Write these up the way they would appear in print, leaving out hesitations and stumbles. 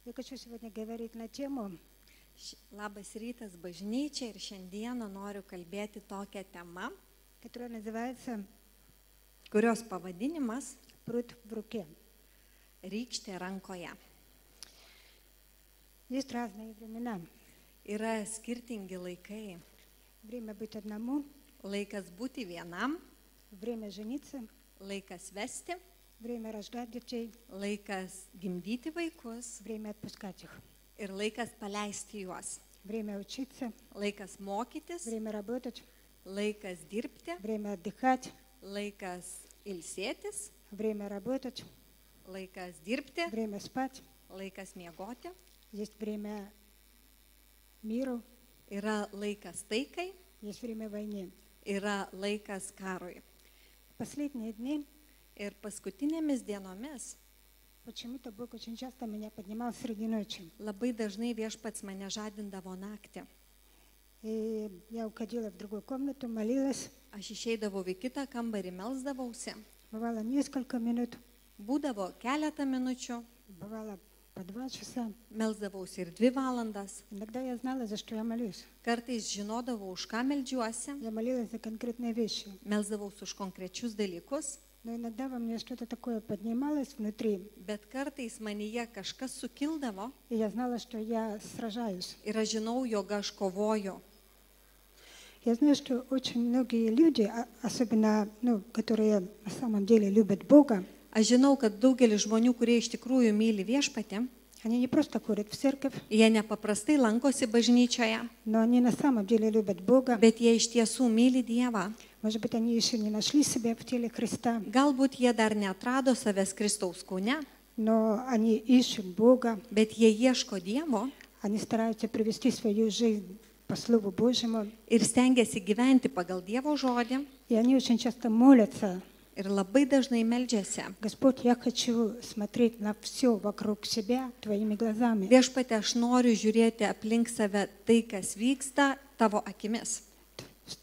Я хочу сегодня говорить на тему, Labas rytas bažnyčia ir šiandieną noriu kalbėti tokią temą, которая называется kurios pavadinimas «Пруд в руке». rykštė rankoje. Есть разные времена. Yra skirtingi laikai. Время быть одному, Laikas būti vienam, время жениться, laikas vesti, время рождать детей, laikas gimdyti vaikus время отпускать их, ir laikas paleisti juos. время учиться, Laikas mokytis, время работать, laikas dirbti, время отдыхать, laikas ilsėtis, время работать, laikas dirbti, время спать. laikas miegoti. Есть время миру, Yra laikas taikai, есть время войне. yra laikas karui. В последние дни Ir paskutinėmis dienomis почему-то Бог очень часто меня поднимал среди ночи. labai dažnai viešpats mane žadindavo naktį. И я уходила в другую комнату, молилась. Aš išeidavau į kitą kambarį, melsdavausi. Бывало несколько минут, Būdavo keletą minučių, бывало по 2 часа. melsdavausi ir 2 valandas. Иногда я знала, за что я молюсь. Kartais žinodavau, už ką meldžiuosi, Я молилась за конкретные вещи. melsdavausi už konkrečius dalykus, Но иногда во мне что-то такое поднималось внутри, bet kartais manyje kažkas sukildavo и я знала, что я сражаюсь. ir aš žinau, jog aš kovoju. Я знаю, что очень многие люди, особенно, которые на самом деле любят Бога, Aš žinau, kad daugelis žmonių, kurie iš tikrųjų myli viešpatį, они не просто ходят в церковь, jie nepaprastai lankosi bažnyčioje, но они на самом деле любят Бога. bet jie iš tiesų myli Dievą. Может быть, они еще не нашли себя в теле Христа, Galbūt jie dar neatrado savęs Kristaus kūne, но они ищут Бога, bet jie ieško Dievo они стараются привести свою жизнь по Слову Божьему, ir stengiasi gyventi pagal Dievo žodį и они очень часто молятся: ir labai dažnai meldžiasi. Господь, я хочу смотреть на все вокруг себя Твоими глазами, Viešpatie, aš noriu žiūrėti aplink save tai, kas vyksta tavo akimis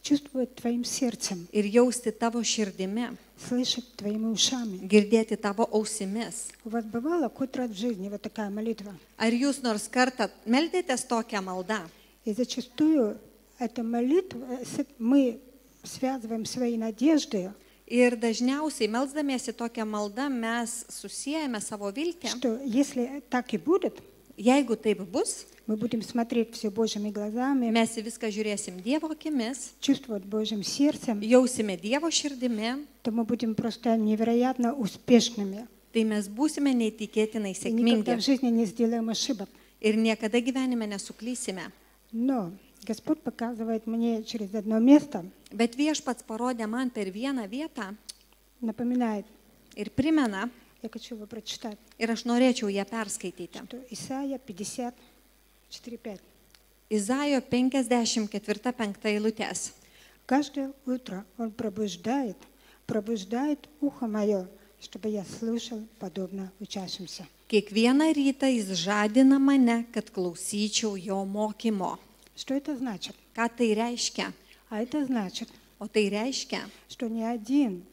чувствовать Твоим сердцем, ir jausti tavo širdimi, слышать Твоими ушами. girdėti tavo ausimis. У вас бывало хоть раз в жизни вот такая молитва? Ar jūs nors kartą meldėtės tokią maldą? И зачастую эта молитва, мы связываем свои надежды, Ir dažniausiai melzdamiesi tokią maldą mes susijęme savo viltį. что если так и будет, Jeigu taip bus, мы будем смотреть все Божьими глазами, mes į viską žiūrėsim Dievo akimis, чувствовать Божьим сердцем, jausime Dievo širdimi, то мы будем просто невероятно успешными. tai mes būsime neįtikėtinai И никогда sėkmingi в жизни не сделаем ошибок. ir niekada gyvenime nesuklysime. Но Господь показывает мне через одно место, Bet viešpats parodė man per vieną vietą напоминает, ir primena, я хочу его прочитать, ir aš norėčiau ją perskaityti. что Исайя 54:5. Izaijo 54:5 eilutės. Каждое утро Он пробуждает ухо мое, чтобы я слушал подобно учащимся. Kiekvieną rytą jis žadina mane, kad klausyčiau jo mokymo. Что это значит? Ką tai reiškia? А это значит, O tai reiškia, что ни один,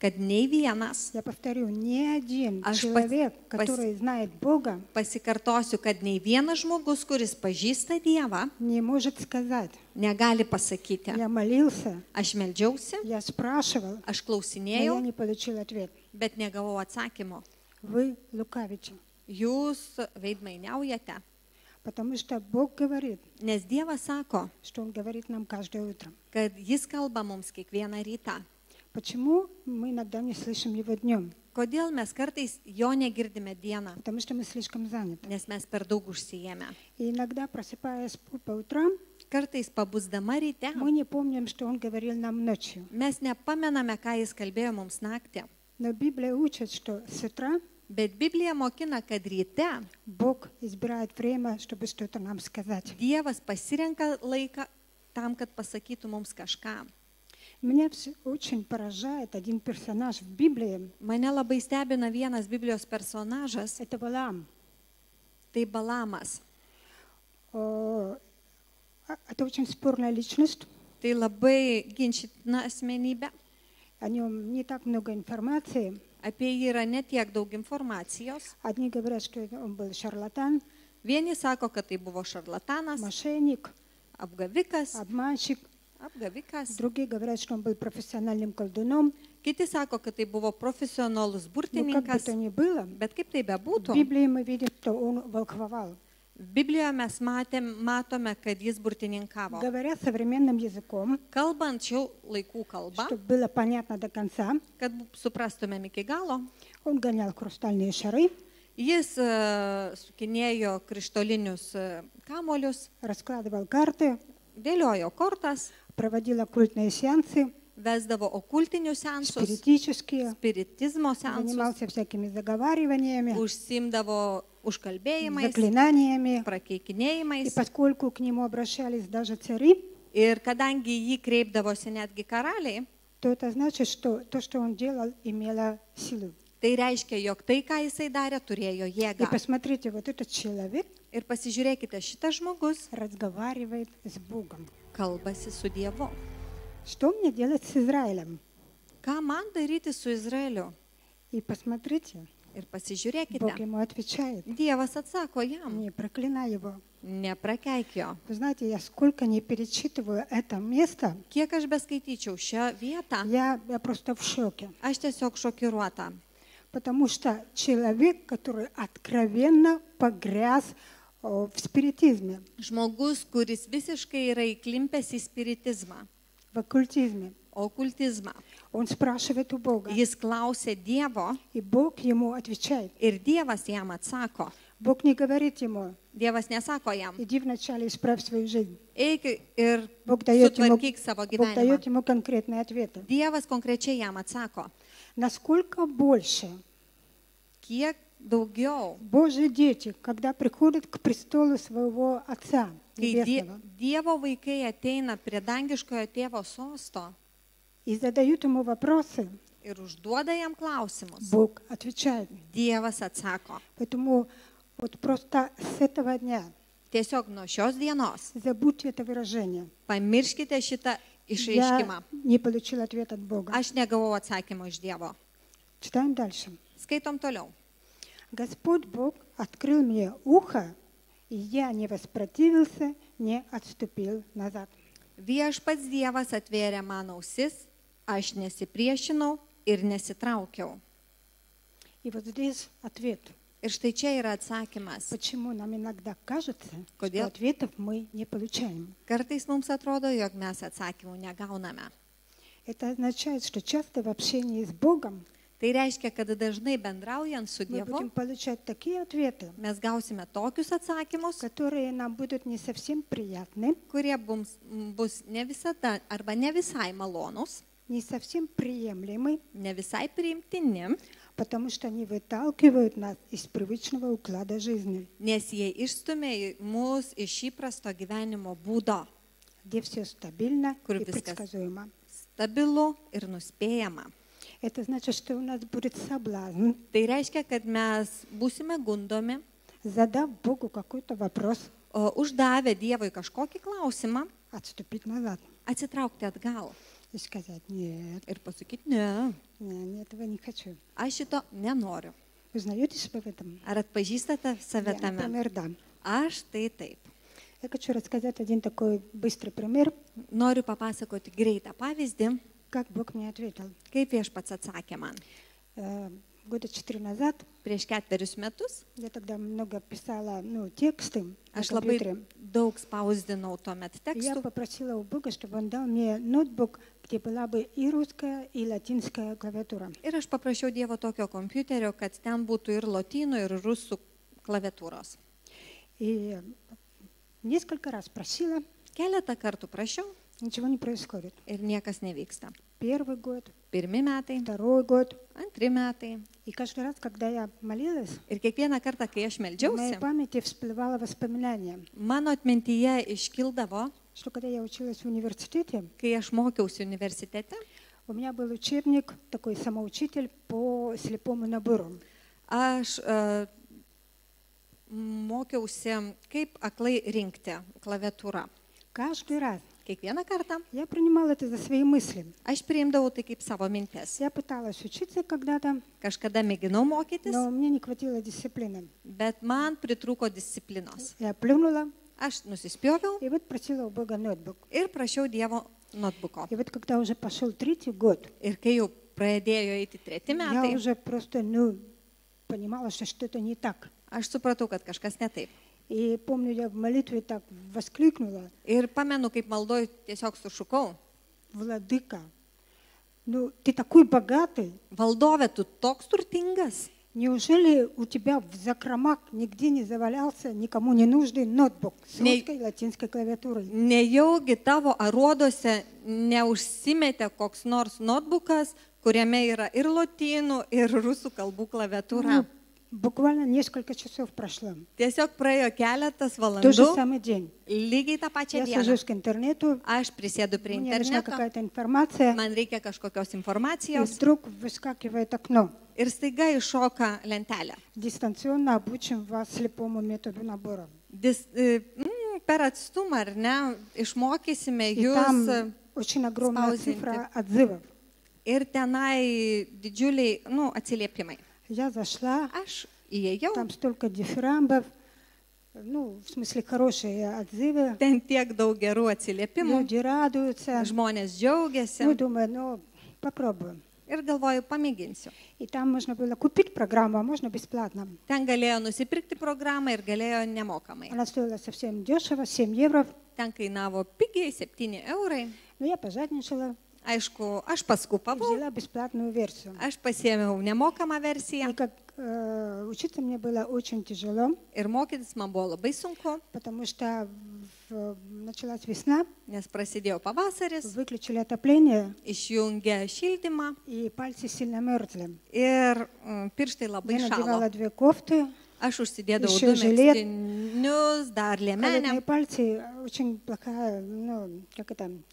kad nei vienas, я повторю, ни один Аж человек, пос- который знает Бога, pasikartosiu, kad nei vienas žmogus, kuris pažįsta Dievą, не может сказать: negali pasakyti, я молился, aš meldžiausi, я спрашивал, aš но я klausinėjau, не получил ответ. bet negavau atsakymo. Вы лукавите. Jūs veidmainiaujate, Потому что Бог говорит, nes Dievas sako, что Он говорит нам каждое утро. kad jis kalba mums kiekvieną rytą. Почему мы иногда не слышим Его днем? Kodėl mes kartais jo negirdime dieną, Потому что мы слишком заняты. nes mes per daug užsijėmę. И иногда, просыпаясь по утрам, Kartais pabusdama ryte, мы не помним, что Он говорил нам ночью. mes nepamename, ką jis kalbėjo mums naktį. Но Библия учит, что с утра Bet Biblija mokina, kad ryte Бог избирает время, чтобы что-то нам сказать. Dievas pasirenka laiką tam, kad pasakytų mums kažką. Меня очень поражает один персонаж в Библии. Mane labai stebina vienas Biblijos personažas, Это Валаам. tai Balamas. Это очень спорная личность. Tai labai ginčytina asmenybė. О нем не так много информации. Apie jį yra netiek daug informacijos. Одни говорят, что он был шарлатан, Vieni sako, kad tai buvo šarlatanas, мошенник, apgavikas, обманщик. Другие говорят, что он был профессиональным колдуном. Kiti sako, kad tai buvo profesionalus Но как бы burtininkas. то ни было, Bet kaip tai в bebūtų, Библии мы видим, что он волхвовал. Biblijoje mes matome, kad jis burtininkavo. Говоря современным языком, Kalbant šių laikų kalbą, чтобы было понятно до конца, kad suprastumėm iki galo, он гонял хрустальные шары, jis sukinėjo krištolinius kamolius, раскладывал карты, dėliojo kortas, проводил оккультные сеансы, vesdavo okultinius seansus, спиритические, spiritizmo seansus, занимался всякими заговариваниями, užsimdavo užkalbėjimais, заклинаниями. И prakeikinėjimais. поскольку к нему обращались даже цари, Ir kadangi jį kreipdavosi netgi karaliai, то это значит, что то, что он делал, имело силу. tai reiškia, jog tai, ką jisai darė, turėjo И jėgą. посмотрите, вот этот человек Ir pasižiūrėkite, šitas žmogus разговаривает с Богом. kalbasi su Dievu. Что мне делать с Израилем? Ką man daryti su Izraeliu? И посмотрите, Ir Бог pasižiūrėkite, ему отвечает: Dievas atsako jam, не проклинай его. neprakeik jo. Вы знаете, я сколько не перечитываю это место, Kiek aš beskaityčiau šią vietą, я просто в шоке. aš tiesiog šokiruota. Потому что человек, который откровенно погряз в спиритизме, Žmogus, kuris visiškai yra įklimpęs į spiritizmą, в оккультизме, okultizmą. он спрашивает у Бога, Jis klausė Dievo и Бог ему отвечает. ir Dievas jam atsako. Бог не говорит ему: Dievas nesako jam, иди вначале исправь свою жизнь. eik ir Бог дает sutvarkyk savo Бог дает gyvenimą. ему конкретные ответы. Dievas konkrečiai jam atsako, Насколько больше kiek daugiau, Божьи дети, когда приходят к престолу своего Отца kai Небесного Dievo vaikai ateina prie dangiškojo tėvo sosto и задают ему вопросы, ir užduoda jam klausimus, Бог отвечает. Dievas atsako. Поэтому вот просто с этого дня Tiesiog nuo šios dienos забудьте это выражение. pamirškite šitą išreiškimą. Я не получил ответ от Бога. Aš negavau atsakymo iš Dievo. Читаем дальше. Skaitom toliau. Господь Бог открыл мне ухо, и я не воспротивился, не отступил назад. Viešpats Dievas atvėrė man ausis, aš nesipriešinau ir nesitraukiau. И вот здесь ответ. Ir štai čia yra atsakymas. Почему нам иногда кажется, что Kodėl? ответов мы не получаем? Kartais mums atrodo, jog mes atsakymų negauname. Это означает, что часто в общении с Богом Tai reiškia, kad dažnai bendraujant su мы Dievu, будем получать такие ответы, mes gausime tokius atsakymus, которые нам будут не совсем приятны, kurie bus ne visada arba ne visai malonus, не совсем приемлемы, ne visai priimtini, потому что они выталкивают нас из привычного уклада жизни, nes jie išstumia mus iš įprasto gyvenimo būdo, где все стабильно Kur и viskas- предсказуемо. stabilu ir nuspėjama. Это значит, что у нас будет соблазн, Tai reiškia, kad mes būsime gundomi, задав Богу какой-то вопрос, uždavę Dievui kažkokį klausimą, отступить назад atsitraukti atgal и сказать: нет, ir pasakyti, ne, нет, этого не хочу. aš šito nenoriu. Вы знаете себя в этом? Ar atpažįstate save Я, tame? например, да. Aš tai taip. Я хочу рассказать один такой быстрый пример, Noriu papasakoti greitą pavyzdį, как Бог мне ответил. kaip Viešpats atsakė man. Года 4 назад Prieš 4 metus я тогда много писала тексты на aš labai компьютере. daug spausdinau tuomet Я tekstų попросила у Бога, чтобы Он дал мне ноутбук, где была бы и русская, и латинская клавиатура. ir aš paprašiau Dievo tokio kompiuterio, kad ten būtų ir lotynų, ir rusų klaviatūros. И несколько раз просила, Keletą kartų prašiau ничего не происходит. ir niekas nevyksta. Первый год, 1 metai, второй год. 2 metai. И каждый раз, когда я молилась, Ir kiekvieną kartą, kai aš в моей meldžiausi, памяти всплывало воспоминание, mano atmintyje iškildavo, что когда я училась в университете, kai aš mokiausi universitete, у меня был учебник, такой самоучитель по слепому набору. aš mokiausi, kaip aklai rinkti klaviatūrą. Каждый раз, kiekvieną kartą я принимала это за свои мысли. aš priimdavau tai kaip savo mintis. Я пыталась учиться когда-то, Kažkada mėginau mokytis, но мне не хватило дисциплины. bet man pritrūko disciplinos. Я плюнула Aš nusispjoviau и вот просила у Бога ноутбук. ir prašiau Dievo notebooko. И вот когда уже пошел 3-й год, Ir kai jau pradėjo eiti 3 я metai, уже просто, понимала, что что-то не так. aš supratau, kad kažkas ne taip. И помню, я в молитве так воскликнула: Ir pamenu, kaip maldoj tiesiog sušukau, Владыка, ты такой богатый, valdove, tu toks turtingas. неужели у тебя в закромах нигде не завалялся никому не нужный ноутбук с русской и латинской клавиатурой? Nejaugi tavo aruoduose neužsimetė koks nors notebookas, kuriame yra ir lotynų, ir rusų kalbų klaviatūra. Буквально несколько часов прошло. Tiesiog praėjo keletas Тот же valandų, самый день. lygiai tą pačią Я dieną. сажусь к интернету, Aš prisėdu prie мне нужна interneto, какая-то информация, man reikia kažkokios и informacijos вдруг выскакивает окно. ir staiga iššoka lentelė. Дистанционно обучим вас слепому методу набора. Per atstumą, ar ne, išmokysime И там jūs очень огромная spausdinti. цифра отзывов. Ir tenai didžiuliai, atsiliepimai. Я зашла, Aš įėjau, там столько дифирамбов, в смысле хорошие отзывы, ten tiek daug gerų atsiliepimų, люди радуются. žmonės džiaugiasi Думаю, попробуем. ir galvoju, pamėginsiu. И там можно было купить программу, а можно бесплатно. Ten galėjo nusipirkti programą ir galėjo nemokamai. Она стоила совсем дешево, 7 евро. Ten kainavo pigiai 7 eurai. Но я пожадничала, Aišku, aš paskupavau, взяла бесплатную версию. aš pasiėmiau nemokamą versiją И как учиться мне было очень тяжело, ir mokytis man buvo labai sunku, потому что началась весна, nes prasidėjo pavasaris, выключили отопление, išjungė šildymą и пальцы сильно мерзли. ir pirštai labai Я šalo. надевала 2 кофты, Aš užsidėdavau Еще 2 жилет. megztinius, dar холодные liemenę. пальцы, очень плохая,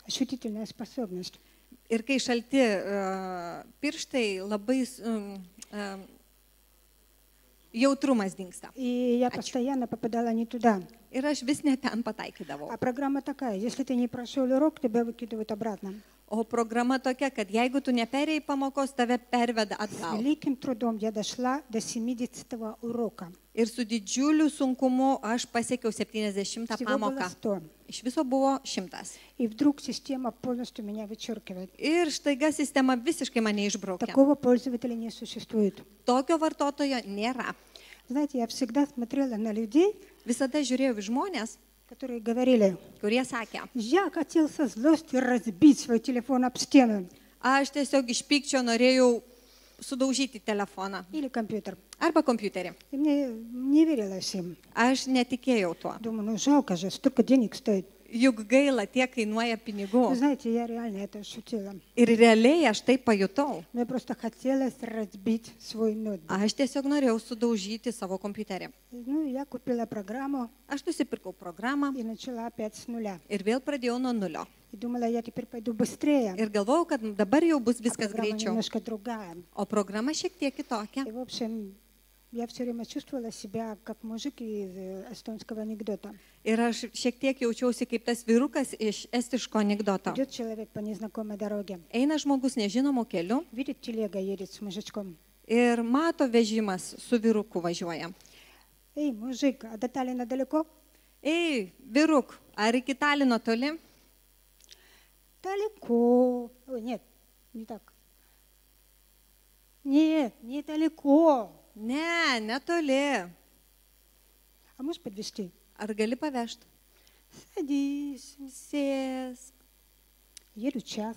ощутительная способность. Ir kai šalti pirštai, labai jautrumas dingsta. И я постоянно попадала не туда. Ir aš vis ne ten pataikydavau. А программа такая: если ты не прошел урок, тебя выкидывают обратно. O programa tokia, kad jeigu tu neperėjai pamokos, tave perveda С atgal. великим трудом я дошла до 70-го урока. Ir su didžiuliu sunkumu aš pasiekiau 70 Всего было pamoką. 100. Iš viso buvo 100. И вдруг система полностью меня вычеркивает. Ir štaiga sistema visiškai mane išbraukė. Такого пользователя не существует. Tokio vartotojo nėra. Знаете, я всегда смотрела на людей, Visada žiūrėjau į žmonės, которые говорили: kurie sakė, я хотел со злости разбить свой телефон об стену aš tiesiog iš pykčio norėjau sudaužyti telefoną или компьютер. arba kompiuterį. И мне не верилось им. Aš netikėjau tuo. Думаю, жалко же, столько денег стоит. Juk gaila tiek kainuoja Вы pinigų. знаете, я реально это ощутила. Ir realiai aš tai pajutau. Мне просто хотелось разбить свой ноутбук. Aš tiesiog norėjau sudaužyti savo kompiuterį. Я купила программу Aš nusipirkau programą и начала опять с нуля. ir vėl pradėjau nuo nulio. И думала, я теперь пойду быстрее. Ir galvojau, kad dabar jau bus А viskas программа greičiau. немножко другая. O programa šiek tiek kitokia. И, в общем, я все время чувствовала себя как мужик из эстонского анекдота. Ir aš šiek tiek jaučiausi kaip tas vyrukas iš estiško anegdoto. Идет человек по незнакомой дороге. Eina žmogus nežinomu keliu Видит, телега едет с мужичком. ir mato vežimas su vyruku važiuoja. Эй, мужик, а до Таллина далеко? Ei, vyruk, ar iki Talino toli? Далеко. Ой, нет, не так. Нет, недалеко. Ne, netoli. А можешь подвезти? Ar gali pavežti? Садись. Sės. Еду час,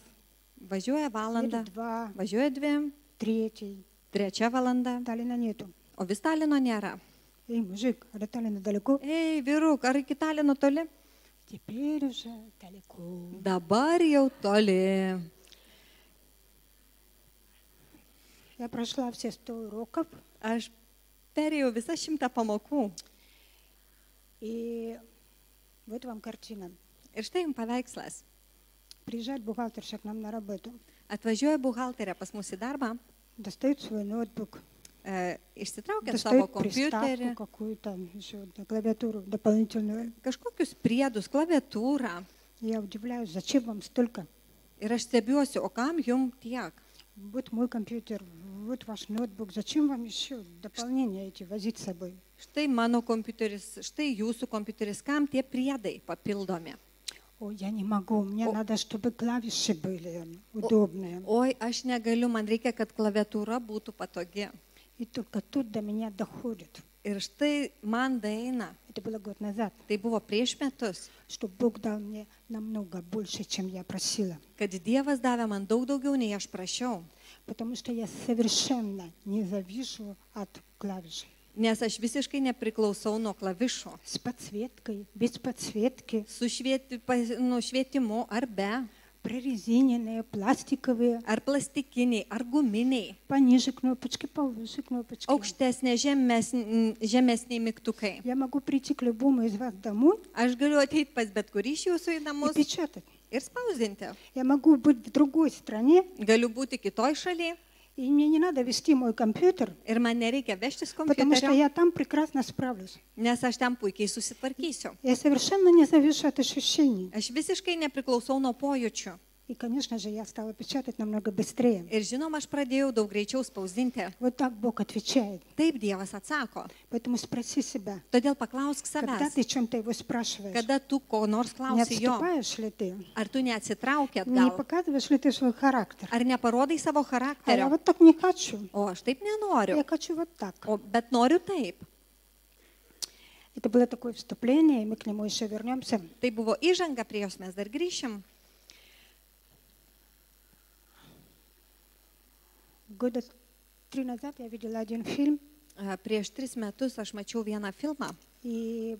Važiuoja еду valandą, 2, važiuoja 2, 3. 3 valanda, Таллина нету. o vis Talino nėra. Эй, мужик, а до Таллина далеко? Ei, vyruk, ar iki Talino toli? Теперь уже далеко. Dabar jau toli. Я прошла все 100 уроков, Aš perėjau visą 100 pamokų. и вот вам картина. Ir štai jums paveikslas. Приезжает бухгалтерша к нам на работу, Atvažiuoja buhalterė pas mus į darbą, достает свой ноутбук, išsitraukia savo достает приставку kompiuterį, какую-то, еще клавиатуру дополнительную, kažkokius priedus, klaviatūrą. Я удивляюсь, зачем вам столько? Ir aš stebiuosi, o kam jum tiek? Вот мой компьютер, вот ваш ноутбук. Зачем вам еще дополнения эти возить с собой? Štai mano kompiuteris, štai jūsų kompiuteris, kam tie priedai papildomi? Ой, я не могу, мне надо, чтобы клавиши были удобные. Oi, aš negaliu, man reikia, kad klaviatūra būtų patogi. И только тут до меня доходит. Ir štai man daeina, Это было год назад, tai buvo prieš metus, что Бог дал мне намного больше, чем я просила. kad Dievas davė man daug daugiau, nei aš prašiau. Потому что я совершенно не завишу от клавиш. Nes aš visiškai nepriklausau nuo klavišų. С подсветкой, без подсветки, Su nušvietimu ar be, прорезиненные, пластиковые, ar plastikiniai, ar guminiai, пониже кнопочки, повыше кнопочки. aukštesnė, žemesniai mygtukai. Я могу прийти к любому из вас домой Aš galiu ateiti pas bet kurį iš jūsų į и namus печатать. ir spausdinti. Я могу быть в другой стране, Galiu būti kitoj šalyje и мне не надо вести мой компьютер, ir man nereikia vežtis потому что kompiuterio, я там прекрасно справлюсь. nes aš ten puikiai susitvarkysiu. Я совершенно не завишу от ощущений. Aš visiškai nepriklausau nuo pojūčių. И, конечно же, я стала печатать намного быстрее. Ir žinoma, aš pradėjau daug greičiau spausdinti. Вот так Бог отвечает. Taip Dievas atsako. Поэтому спроси себя, Todėl paklausk когда savęs, ты чем-то его спрашиваешь, kada tu ko nors не klausi jo, отступаешь ли ты, ar tu neatsitrauki не atgal, показываешь ли ты свой характер. ar neparodai savo А я charakterio. вот так не хочу. O aš taip nenoriu, Я хочу вот так. bet noriu taip. Это было такое вступление, и мы к нему еще вернемся. Tai buvo įžanga, prie jos mes dar grįšim. Года 3 назад я видела один фильм, Prieš 3 metus aš mačiau vieną filmą. и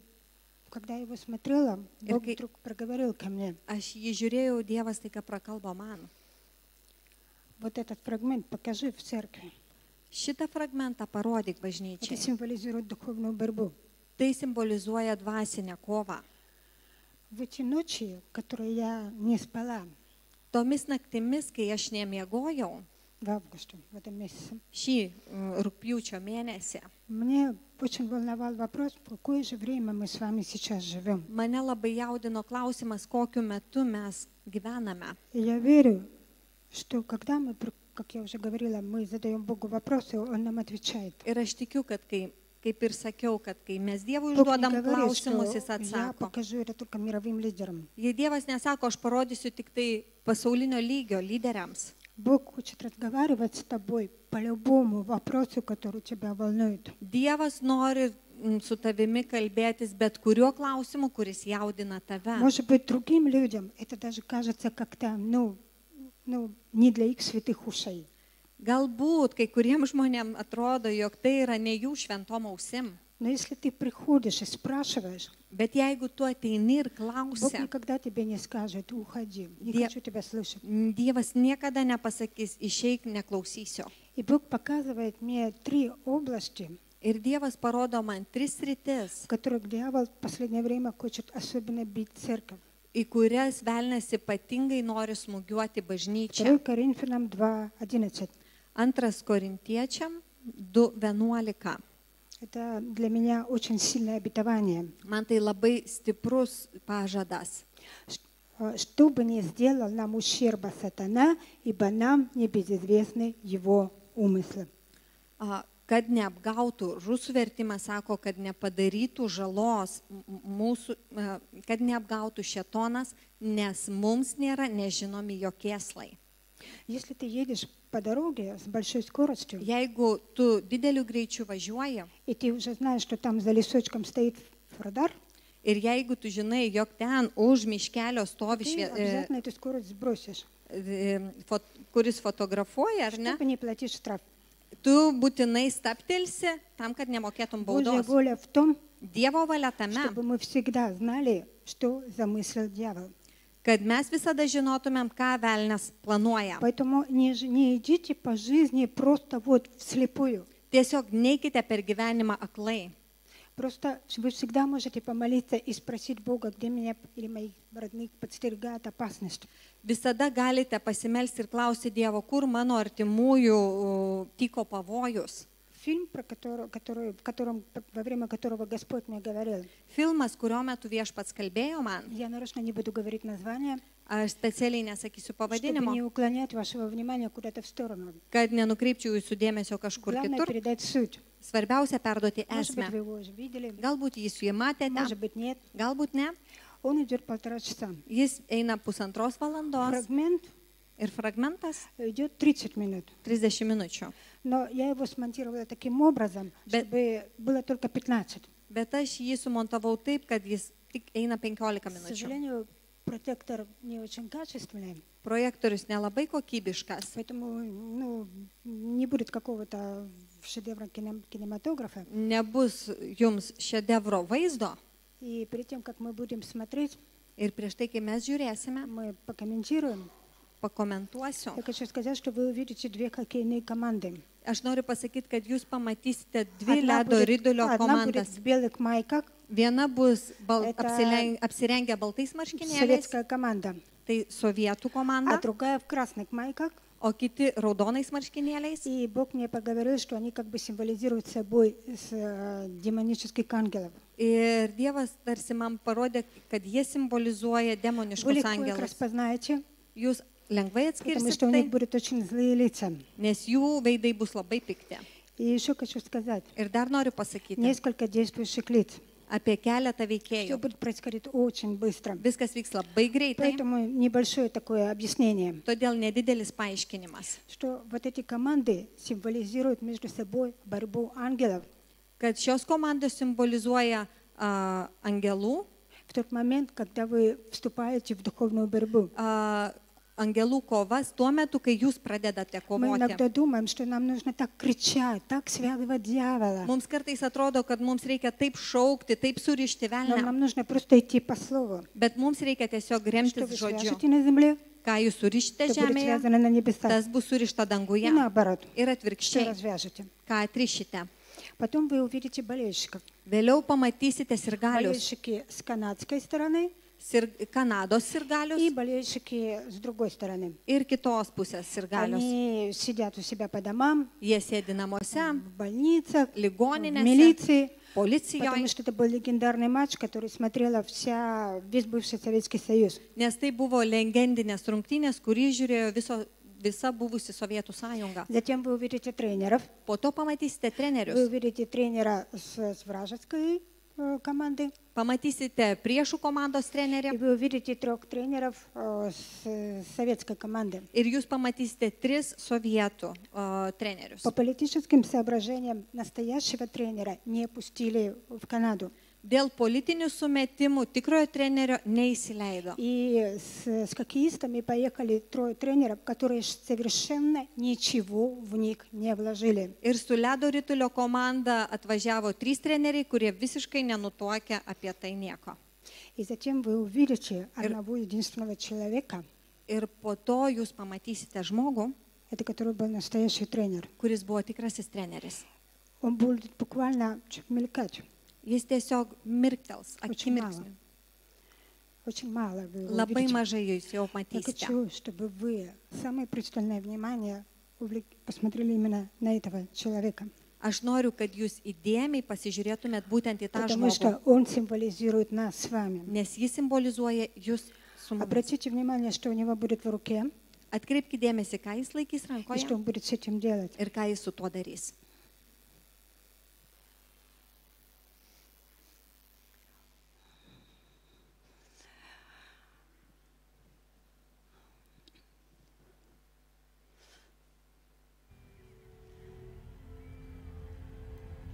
когда я его смотрела, Бог Иркой- вдруг проговорил ко мне. Aš jį žiūrėjau, Dievas tai ką prakalbo man. Вот этот фрагмент покажи в церкви. Šitą fragmentą parodyk Это bažnyčiai. символизирует духовную борьбу. Tai simbolizuoja dvasinę kovą. В эти ночи, которые я не спала Tomis naktimis, kai aš nemiegojau, в августе, в этом месяце, šį rugpjūčio mėnesį, мне очень волновал вопрос, в какое же время мы с вами сейчас живем. mane labai jaudino klausimas, kokiu metu mes gyvename. И я верю, что когда мы, как я уже говорила, мы задаем Богу вопросы, Он нам отвечает. Ir aš tikiu, kad kaip ir sakiau, kad kai mes Dievui Бог не užduodam говорит, что klausimus, jis я atsako. покажу это только мировым лидерам. Jei Dievas nesako, aš parodysiu tik tai pasaulinio lygio lyderiams. Бог хочет разговаривать с тобой по любому вопросу, который тебя волнует. Dievas nori su tavimi kalbėtis bet kuriuo klausimu, kuris jaudina tave. Может быть, другим людям это даже кажется как-то, не для их святых ушей. Galbūt kai kuriems žmonėms atrodo, jog tai yra ne jų šventom ausim. Но если ты приходишь и спрашиваешь, Bet jeigu tu ateini ir Бог klausi, никогда тебе не скажет, уходи, не Де- хочу тебя слышать. Dievas niekada nepasakys, išeik, neklausysiu. И Бог показывает мне 3 области, Ir Dievas parodo man 3 sritis, в которых дьявол в последнее время хочет особенно бить церковь. į kurias velnės ypatingai nori smūgiuoti 2 bažnyčią. Коринфянам 2:11. 2 Korintiečiam 2:11. Это для меня очень сильное обетование. Man tai labai stiprus pažadas. Что бы ни сделал нам ущерба сатана, ибо нам не безизвестны его умыслы. Kad neapgautų, rusų vertimas sako, kad nepadarytų žalos mūsų, kad neapgautų šėtonas, nes mums nėra nežinomi jo kėslai. Если ты едешь по дороге с большой скоростью, Jeigu tu dideliu greičiu važiuoji и ты уже знаешь, что там за лесочком стоит радар, ir jeigu tu žinai, jog ten už miškelio stovi ты обязательно эту скорость сбросишь, kuris fotografuoja, ar ne, чтобы не платить штраф. tu būtinai staptelsi tam, kad nemokėtum Божья baudos. воля в том, Dievo valia tame, чтобы мы всегда знали, что замыслил дьявол. kad mes visada žinotumėm, ką velnės planuoja. Поэтому не идите по жизни просто вот вслепую. Tiesiog neikite per gyvenimą aklai. Просто вы всегда можете помолиться и спросить Бога, где меня или моих родных подстерегает опасность. Visada galite pasimelsti ir klausyti Dievo, kur mano artimųjų tyko pavojus. фильм, во время которого Господь мне говорил. Filmas, kurio metu viešpats kalbėjo man, Я нарочно не буду говорить название, aš specialiai nesakysiu чтобы pavadinimo, не уклонять вашего внимания куда-то в сторону. kad nenukreipčiau jūsų dėmesio kažkur Главное kitur. передать суть. Svarbiausia perduoti Может быть, esmę. вы его уже видели, Galbūt jį su jį matėte, может быть, нет. galbūt ne. Он идет 1,5 часа. Jis eina 1,5 valandos Фрагмент ir fragmentas идет 30 минут. 30 minučių. Но я его смонтировала таким образом, чтобы было только 15. Bet aš jį sumontavau taip, kad jis tik eina 15 К minučių. сожалению, протектор не очень качественный, Projektorius nelabai kokybiškas, поэтому не будет какого-то шедевра кинематографа. nebus jums šedevro vaizdo. И перед тем, как мы будем смотреть, Ir prieš tai, kai mes žiūrėsime, мы покомментируем. pakomentuosiu. Я хочу сказать, что вы увидите две хоккейные команды. Aš noriu pasakyti, kad jūs pamatysite dvi Одна ledo ridulio одна будет komandas. в белых майках, Viena bus Это apsirengę baltais marškinėliais, советская команда, tai sovietų а komanda, другая в красных майках. o kiti raudonais marškinėliais. И Бог мне поговорил, что они как бы символизируют собой демонических ангелов. Ir Dievas tarsi man parodė, kad jie simbolizuoja Вы demoniškus легко их angelus. распознаете, Jūs lengvai потому atskirsite что у них tai, будут очень злые лица. nes jų veidai bus labai pikti. И еще хочу сказать, Ir dar noriu pasakyti несколько действующих лиц. apie keletą Все veikėjų. будет происходить очень быстро. Viskas vyks labai greitai, Поэтому небольшое такое объяснение, todėl nedidelis paaiškinimas, что вот эти команды символизируют между собой борьбу ангелов. kad šios komandos simbolizuoja angelų, В тот момент, когда вы вступаете в духовную борьбу. angelų kovas tuo metu, kai jūs pradedate Мы kovoti. иногда думаем, что нам нужно так кричать, так связывать дьявола. Mums kartais atrodo, kad mums reikia taip šaukti, taip surišti Но velnę, нам нужно просто идти по слову. bet mums reikia tiesiog Что remtis вы žodžiu. свяжете на земле, Ką jūs surišite то будет žemėje, связано на небесах. tas bus surišta И danguje. наоборот, Ir что atvirkščiai, развяжете. ką atrišite. Потом вы увидите болельщиков. Vėliau pamatysite sirgalius, Болельщики с канадской стороны Kanados и sirgalius болельщики с другой стороны. ir kitos pusės sirgalius. Они сидят у себя по домам, Jie sėdi namuose, в больницах, в ligoninėse, милиции. Потому policijoje, что это был легендарный матч, который смотрела весь бывший Советский Союз. nes tai buvo legendinės rungtynės, kurį žiūrėjo visa buvusi Sovietų sąjunga. Затем вы увидите тренеров. Po to pamatysite Вы trenerius, увидите тренера с вражеской команды. pamatysite priešų komandos И trenerį вы увидите 3 тренеров с советской команды. ir jūs pamatysite 3 sovietų trenerius. По политическим соображениям настоящего тренера не пустили в Канаду. Dėl politinių sumetimų tikrojo trenerio neįsileido. И с хоккеистами поехали 3 тренеров, которые совершенно ничего в них не вложили. Ir su ledo ritulio komanda atvažiavo 3 treneriai, kurie visiškai nenutuokia apie tai nieko. И затем вы увидите одного единственного человека, Ir po to jūs pamatysite žmogų, это который был настоящий тренер. kuris buvo tikrasis treneris. Он будет буквально мелькать. Jis tiesiog mirktels, Очень мало. akimirksniu. Очень мало вы его Labai увидите. mažai jūs jau Я matysite. хочу, чтобы вы самое пристальное внимание посмотрели именно на этого человека. Aš noriu, kad jūs įdėmiai pasižiūrėtumėt būtent į tą Потому žmogų, что он символизирует нас с вами. nes jis simbolizuoja jūs su mumis. Обратите внимание, что у него будет в руке Atkreipkite dėmesį, ką jis laikys и rankoje что он будет с этим делать. ir ką jis su tuo darys.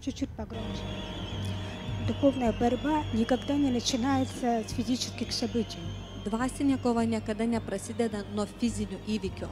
Чуть-чуть погромче. Духовная борьба никогда не начинается с физических событий. Dvasinė kova niekada neprasideda nuo fizinių įvykių.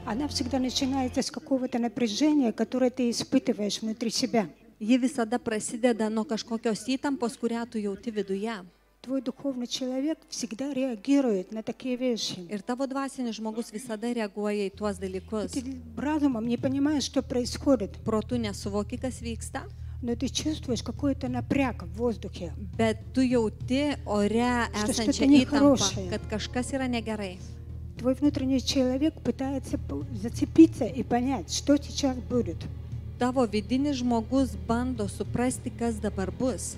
Она всегда начинается с какого-то напряжения, которое ты испытываешь внутри себя. Ji visada prasideda nuo kažkokios įtampos, kurią tu jauti viduje. Твой духовный человек всегда реагирует на такие вещи. Ir tavo dvasinis žmogus visada reaguoja į tuos dalykus. Ты разумом не понимаешь, что происходит, Protu nesuvoki, kas vyksta, но ты чувствуешь какой-то напряг в воздухе. bet tu jauti ore Что esančią что-то įtampą, нехорошее. kad kažkas yra negerai. Твой внутренний человек пытается зацепиться и понять, что сейчас будет. tavo vidinis žmogus bando suprasti, kas dabar bus.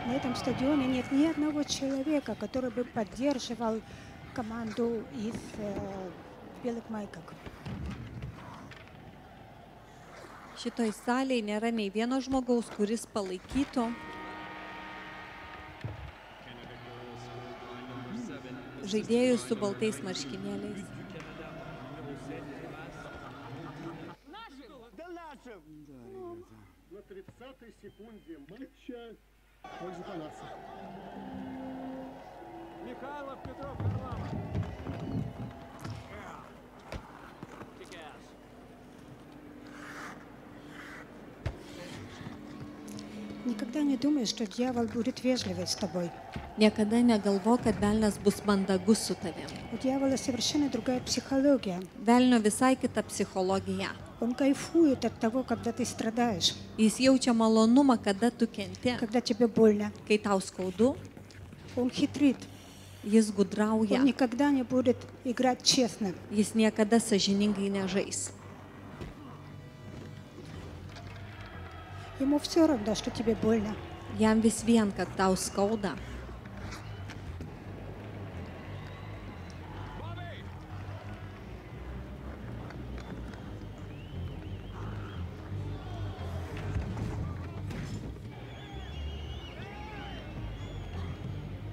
На этом стадионе нет ни одного человека, который бы поддерживал команду в белых майках. Šitoj salėje nėra nei vieno žmogaus, kuris palaikytų žaidėjus su baltais marškinėliais. На 30-й секунде матча пользу канадцев. Михайлов, Петров, Харламов. Никогда не думай, что дьявол будет вежливый с тобой. Niekada negalvo, kad velnias bus mandagus su tavim. У дьявола совершенно другая психология. Velnio visai kita psichologija. Он кайфует от того, когда ты страдаешь, Jis jaučia malonumą, kada tu kenti, когда тебе больно. kai tau skaudu, Он хитрит. jis Он gudrauja, никогда не будет играть честно. jis niekada sąžiningai nežais. Ему все равно, что тебе больно. Jam vis vien, kad tau skauda.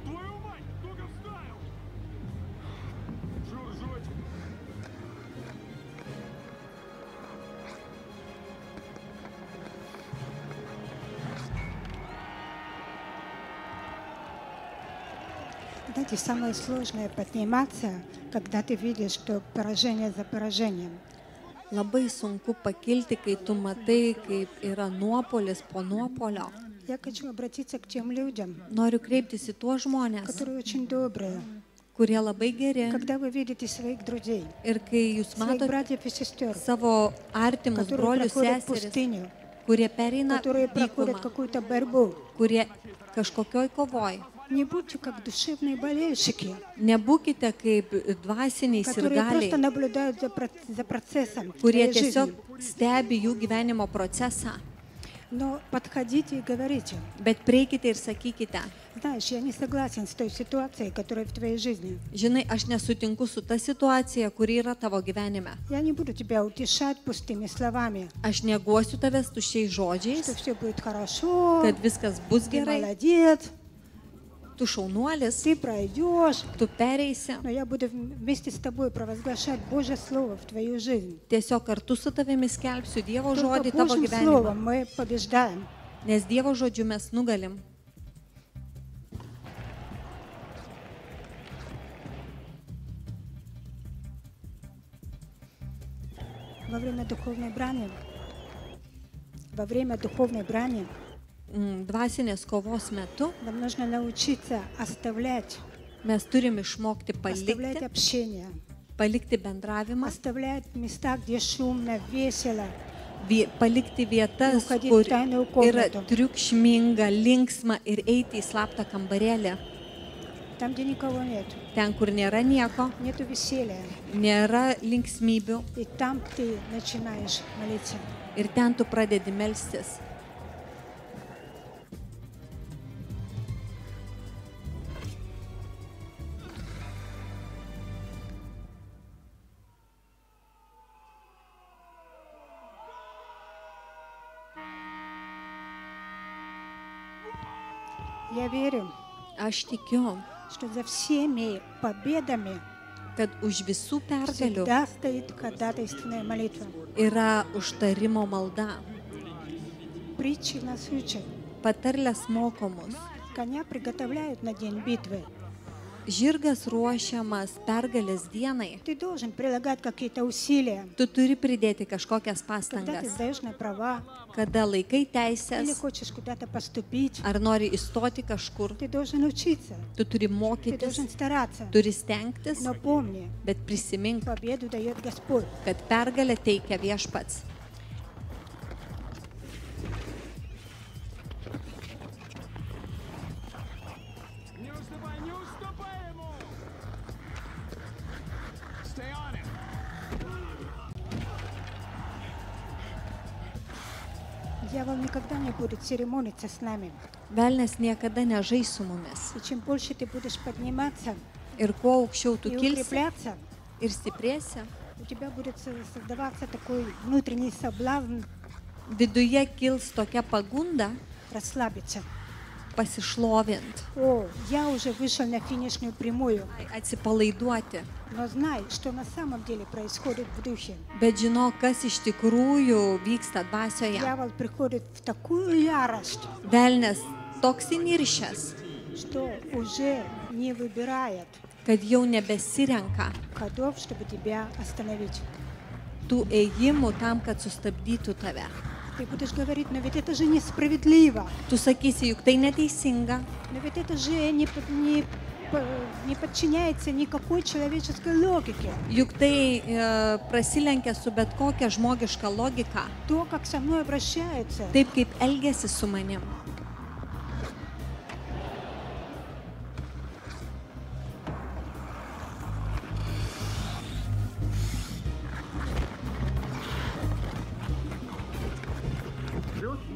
Твою мать, кто-то вставил! Жужжуть! Знаете, самое сложное подниматься, когда ты видишь, что поражение за поражением. Labai sunku pakilti, kai tu matai, kaip yra nuopolis po nuopolio. Я хочу обратиться к тем людям, Noriu kreiptis į tuos žmonės, которые очень добрые. kurie labai geri. Когда вы видите своих друзей, Ir kai jūs своих matote братьев и сестер, savo artimus которые brolius проходят seseris, пустыню, kurie pereina которые проходят dykumą, какую-то борьбу, kurie kažkokioj kovoj. не будьте как душевные болельщики, Nebūkite kaip dvasiniai которые просто sirgaliai, наблюдают за процессом kurie твоей жизни. tiesiog stebi jų gyvenimo procesą. Но подходите и говорите: Bet prieikite ir sakykite, знаешь, я не согласен с той ситуацией, которая в твоей жизни. žinai, aš nesutinku su ta situacija, kuri yra tavo gyvenime. Я не буду тебя утешать пустыми словами, Aš neguosiu tavęs tuščiais что žodžiais, все будет хорошо, kad viskas bus ты gerai, молодец, tu šaunuolis, ты пройдешь. tu pereisi. Но я буду вместе с тобой провозглашать Божье Слово в твою жизнь. Tiesiog kartu su tavimi skelbsiu Dievo Только žodį tavo Божьим gyvenimą, Словом мы побеждаем. nes Dievo žodžiu mes nugalim. Во время духовной брани Dvasinės kovos metu нам нужно научиться оставлять mes turim išmokti оставлять palikti, общение, palikti bendravimą, оставлять места, где шумно, весело, palikti vietas, Uходить kur в тайную yra комнату. triukšminga, linksma ir eiti į slaptą kambarėlį. там, где никого нет, Ten, kur nėra nieko, нету веселья. nėra linksmybių И там ты начинаешь молиться. ir ten tu pradedi melstis. Я верю, Aš tikiu, что за всеми победами kad už visų pergalių всегда стоит ходатайственная молитва. yra užtarimo malda. Притчи нас учат. Patarlės mokomus. Коня приготовляют на день битвы, žirgas ruošiamas pergalės dienai, ты должен прилагать какие-то усилия. tu turi pridėti kažkokias Когда ты pastangas. сдаешь на права Kada laikai или teisės, хочешь куда-то поступить, ar nori įstoti kažkur, ты должен учиться, tu turi ты mokytis, должен стараться. turi stengtis, Но помни, bet prisimink, победу дает Господь. kad pergalę teikia viešpats. Не уступай ему! Stay on it! Дьявол никогда не будет церемониться с нами. Velnes niekada nežais su mumis. И чем больше ты будешь подниматься Ir kuo aukščiau tu и kilsi укрепляться, ir stiprėsi, у тебя будет создаваться такой внутренний соблазн viduje kils tokia pagunda расслабиться. pasišlovint, О, я уже вышел на финишную прямую, atsipalaiduoti. но знай, что на самом деле происходит в духе. Bet žinok, kas iš tikrųjų vyksta dvasioje. Дьявол приходит в такую ярость, Velnes toks įniršęs, что уже не выбирает kad jau nebesirenka ходов, чтобы тебя остановить. tų ėjimų tam, kad sustabdytų tave. Ты будешь говорить, но ведь это же несправедливо, Tu sakysi, juk tai neteisinga, но ведь это же не подчиняется никакой человеческой логике. juk tai prasilenkia su bet kokia žmogiška logika, То, как со мной обращаются, taip kaip elgesi su manim.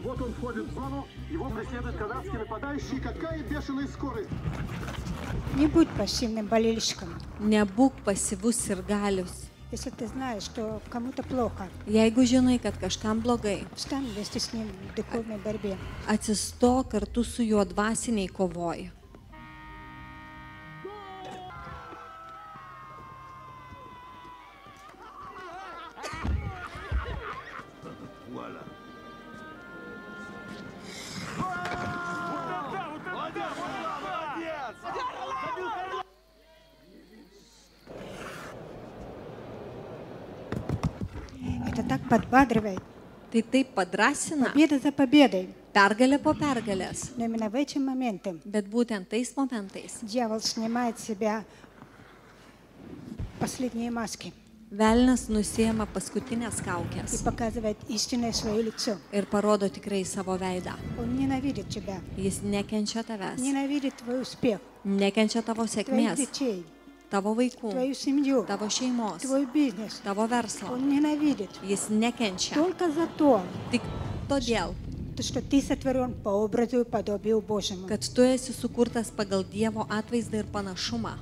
Вот он входит в зону, его преследует канадский нападающий. Какая бешеная скорость! не будь пассивным болельщиком. Nebūk pasyvus ir galius. Если ты знаешь, что кому-то плохо, Jeigu žinai, kad kažkam blogai, встань вместе с ним в духовной борьбе. atsistok kartu su juo dvasiniai kovoji. Это так подбадривает. Tai taip padrasina, Победа за победой. pergalė po pergalės. Но именно в эти моменты Bet būtent tais momentais дьявол снимает с себя последние маски velnas nusiema paskutinės и kaukės показывает истинное свое лицо. ir parodo tikrai savo veidą. Он ненавидит тебя, Jis nekenčia tavęs, ненавидит твой успех, nekenčia tavo твоих sėkmės, детей, tavo vaikų, твою семью, tavo šeimos, твой бизнес. tavo verslo. Он ненавидит Jis nekenčia. только за то, Tik todėl, что ты сотворен по образу и подобию Божьему. kad tu esi sukurtas pagal Dievo atvaizdą ir panašumą.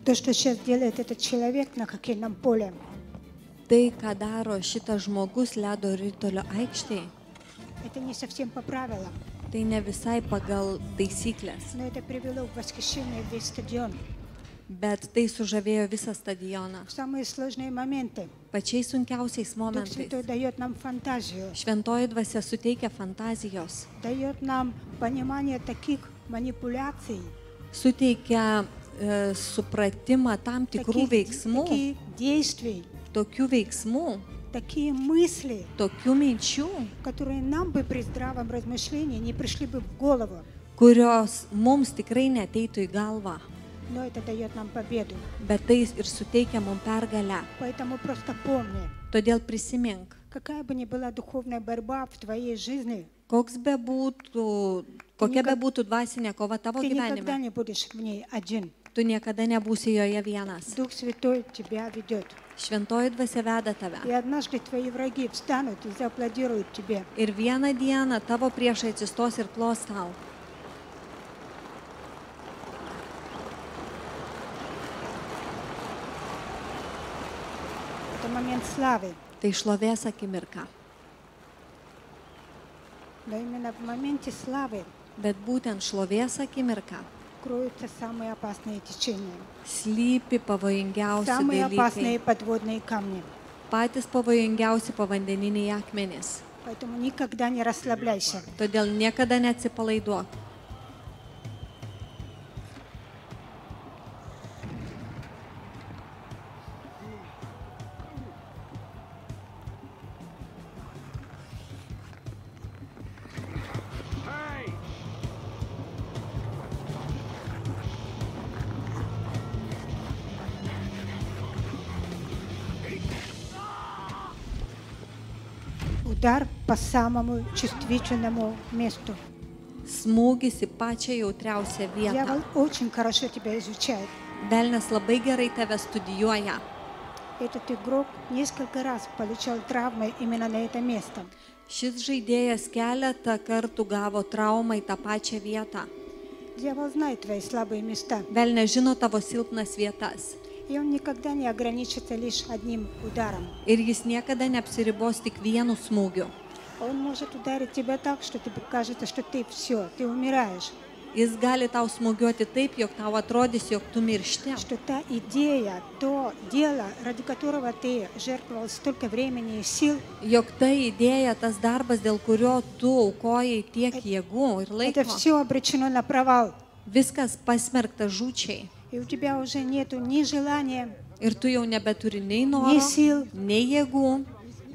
То, что сейчас делает этот человек на хоккейном поле, Tai, ką daro šitas žmogus ledo ritulio aikštėje, это не совсем по правилам, tai ne visai pagal taisyklės, но это привело в восхищение весь стадион. bet tai sužavėjo visą stadioną. В самые сложные моменты Pačiais sunkiausiais Дух momentais. Святой дает нам фантазию, Šventoji dvasia suteikia fantazijos, дает нам понимание таких манипуляций, suteikia supratimą tam tikrų veiksmų, таких действий, tokių veiksmų, такие мысли, tokių minčių, которые нам бы при здравом размышлении не пришли бы в голову. kurios mums tikrai neteitų į galvą, Но это дает нам победу. bet tai ir suteikia mums pergalę. Поэтому просто помни, Todėl prisimink, какая бы ни была духовная борьба в твоей жизни, kokia bebūtų dvasinė kova tavo ты никогда gyvenime, не будешь в ней один. tu niekada nebūsi joje vienas. Дух Святой тебя ведет. Šventoji dvasia veda tave. И однажды твои враги встанут и зааплодируют тебе. Ir vieną dieną tavo priešai atsistos ir plos tau. Это момент славы. Tai šlovės akimirka. Но именно в моменте славы Bet būtent šlovės akimirka кроются самые опасные течения, slypi pavojingiausi самые dalykai, опасные подводные камни. patys pavojingiausi povandeniniai akmenys. Поэтому никогда не расслабляйся. Todėl niekada neatsipalaiduok. Удар по самому чувствительному месту. Smūgis į pačią jautriausią vietą. Дьявол очень хорошо тебя изучает. Velnes labai gerai tave studijuoja. Этот игрок несколько раз получал травмы именно на это место. Šis žaidėjas keletą kartų gavo traumą į tą pačią vietą. Дьявол знает твои слабые места, Velnes žino tavo silpnas vietas. и он никогда не ограничится лишь одним ударом. Ir jis niekada neapsiribos tik vienu smūgiu. Он может ударить тебя так, что тебе кажется, что ты все, ты умираешь. Jis gali tau smūgiuoti taip, jog tau atrodys, jog tu miršti. Что та идея, то дело, ради которого ты жертвовал столько времени и сил, Jog ta idėja, tas darbas, dėl kurio tu aukojai tiek jėgų ir это laiko, все обречено на провал. viskas pasmerkta žūčiai. И у тебя уже нету ни желания, Ir tu jau nebeturi nei ни noro, сил, nei jėgų,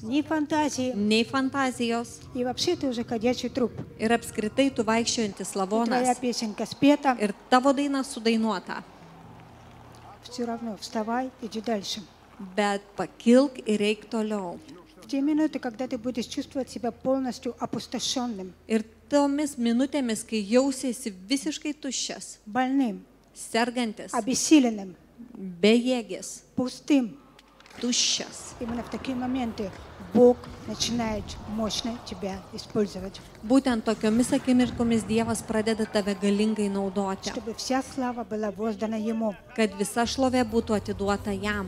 ни фантазии. nei fantazijos. И вообще ты уже ходячий труп. Ir apskritai tu vaikščiojantis И твоя lavonas. песенка спета, Ir tavo daina sudainuota. все равно вставай, иди дальше. Bet pakilk ir eik toliau. В те минуты, когда ты будешь чувствовать себя полностью опустошенным, Ir tomis minutėmis, kai jausiesi visiškai tuščias, больным, sergantis, обессиленным, bejėgis, пустым, tuščias. именно в такие моменты Бог начинает мощно тебя использовать, Būtent tokiomis akimirkomis Dievas pradeda tave galingai naudoti, чтобы вся слава была воздана Ему. kad visa šlovė būtų atiduota jam.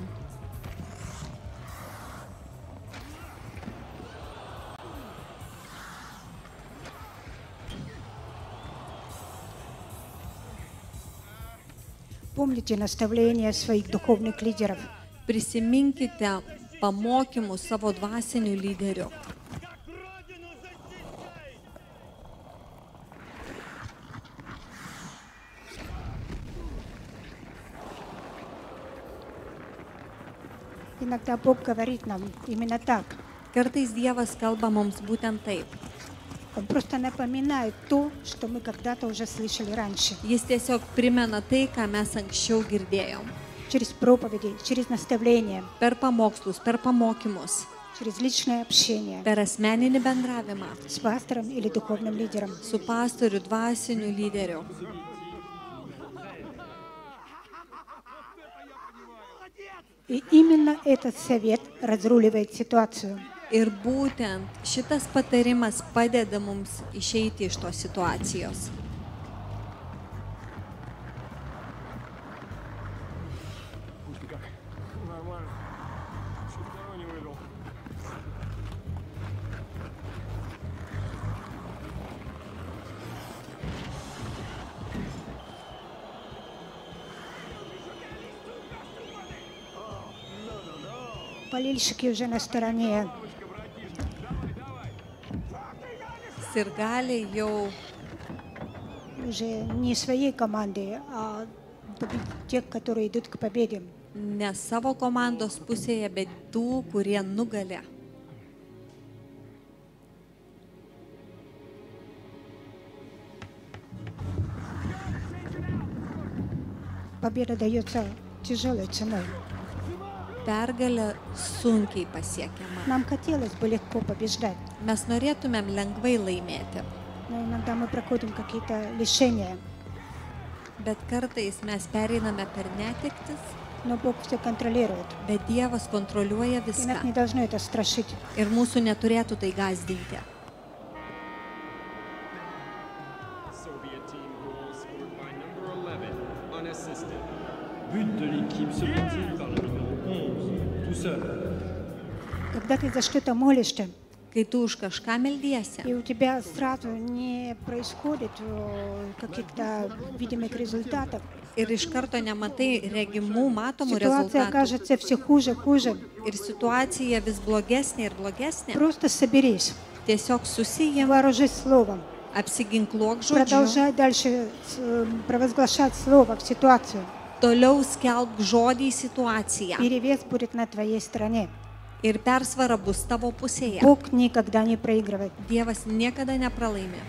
Помните наставления своих духовных лидеров. Prisiminkite pamokymus savo dvasinių lyderių. Иногда Бог говорит нам именно так. Kartais Dievas kalba mums būtent taip. Он просто напоминает то, что мы когда-то уже слышали раньше. Jis tiesiog primena tai, ką mes anksčiau girdėjom. Через проповеди, через наставления, Per pamokslus, per pamokymus, через личное общение per asmeninį bendravimą с пастором или духовным лидером. su pastoriu, dvasiniu lyderiu. И именно этот совет разруливает ситуацию. Ir būtent šitas patarimas padeda mums išeiti iš tos situacijos. Пусть как. Нормально. Чуть дорогу не вывел. Болельщики уже на стороне. Sirgaliai jau Уже не своей команды, а тех, которые идут к победе. ne savo komandos pusėje, bet tų, kurie nugalė. Победа дается тяжелой ценой. Pergalė sunkiai pasiekiama. Нам хотелось бы легко побеждать, Mes norėtumėm lengvai laimėti, но иногда мы проходим какие-то лишения. bet kartais mes pereiname per netektis, Но Бог все контролирует. bet Dievas kontroliuoja И нас viską. не должно это страшить. Ir mūsų neturėtų tai gazdinti. Soviet team goal scored by number 11, unassisted. But de l'équipe soviétique par le numéro 11, tout seul. Когда ты за что-то молишься, kai tu už kažką meldiesi и у тебя сразу не происходит каких-то видимых результатов, ir iš karto nematai regimų, matomų ситуация rezultatų окажется все хуже, хуже. ir situacija vis blogesnė ir blogesnė, Просто соберись, tiesiog susijim, вооружись словом, apsiginkluok žodžiu, продолжай дальше провозглашать слово в ситуацию. toliau skelbk žodį į situaciją Перевес будет на твоей стороне. ir persvara bus tavo pusėje. Бог никогда не проигрывает. Dievas niekada nepralaimi.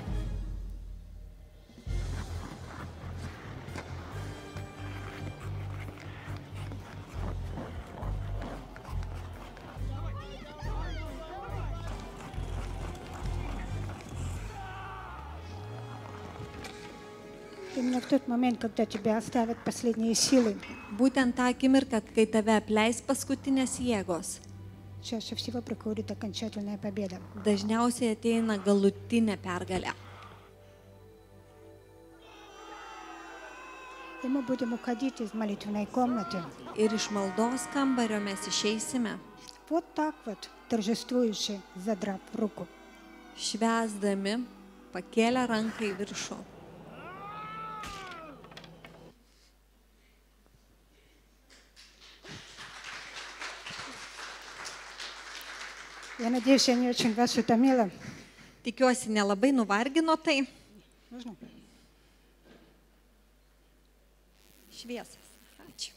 Именно в тот момент, когда тебя оставят последние силы, Būtent tą akimirką, kai tave apleis paskutinės jėgos, чаще всего приходит окончательная победа. dažniausiai ateina galutinė pergalė. И мы будем уходить из молитвенной комнаты. Ir iš maldos kambario mes išeisime, Вот так вот, торжествующе, задрав руку. švęsdami, pakėlę ranką į viršų. Я надеюсь, я не очень вас утомила. Tikiuosi, nelabai nuvargino tai. Можно? Šviesas. Ačiū.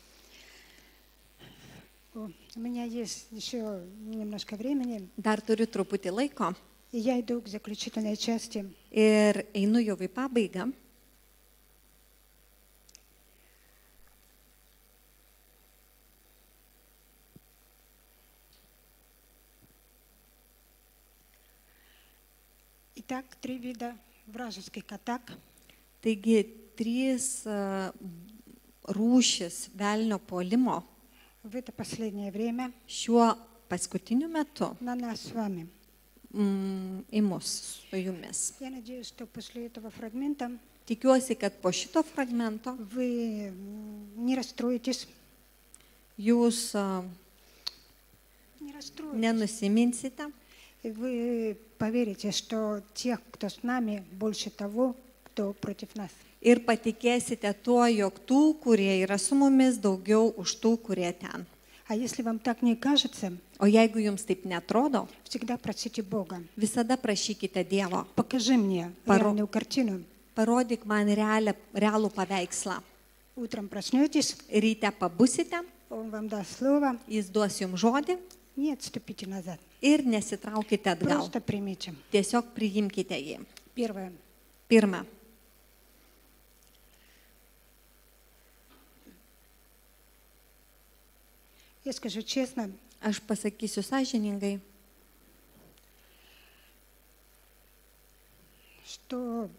У меня есть еще немножко времени, Dar turiu truputį laiko и я иду к заключительной части. ir einu jau į pabaigą. Итак, 3 вида вражеских атак. Taigi, 3 rūšis velnio puolimo В это последнее время šiuo paskutiniu metu на нас с вами. Į mus su jumis. Я надеюсь, что после этого фрагмента Tikiuosi, kad po šito fragmento вы не расстроитесь. jūs Не расстроитесь. nenusiminsite И вы поверите, что тех, кто с нами, больше того, кто против нас. ir patikėsite tuo, jog tų, kurie yra su mumis, daugiau už tų, kurie ten. А если вам так не кажется, O jeigu jums taip netrodo, всегда просите Бога. visada prašykite Dievo. Покажи мне реальную картину. Parodyk man realų paveikslą. Утром проснетесь, Ryte pabusite, Он вам даст слово, jis duos jums žodį не отступите назад. ir nesitraukite atgal. Просто примите. Tiesiog priimkite jį. Первое. Pirma, Я скажу честно, aš pasakysiu sąžiningai, что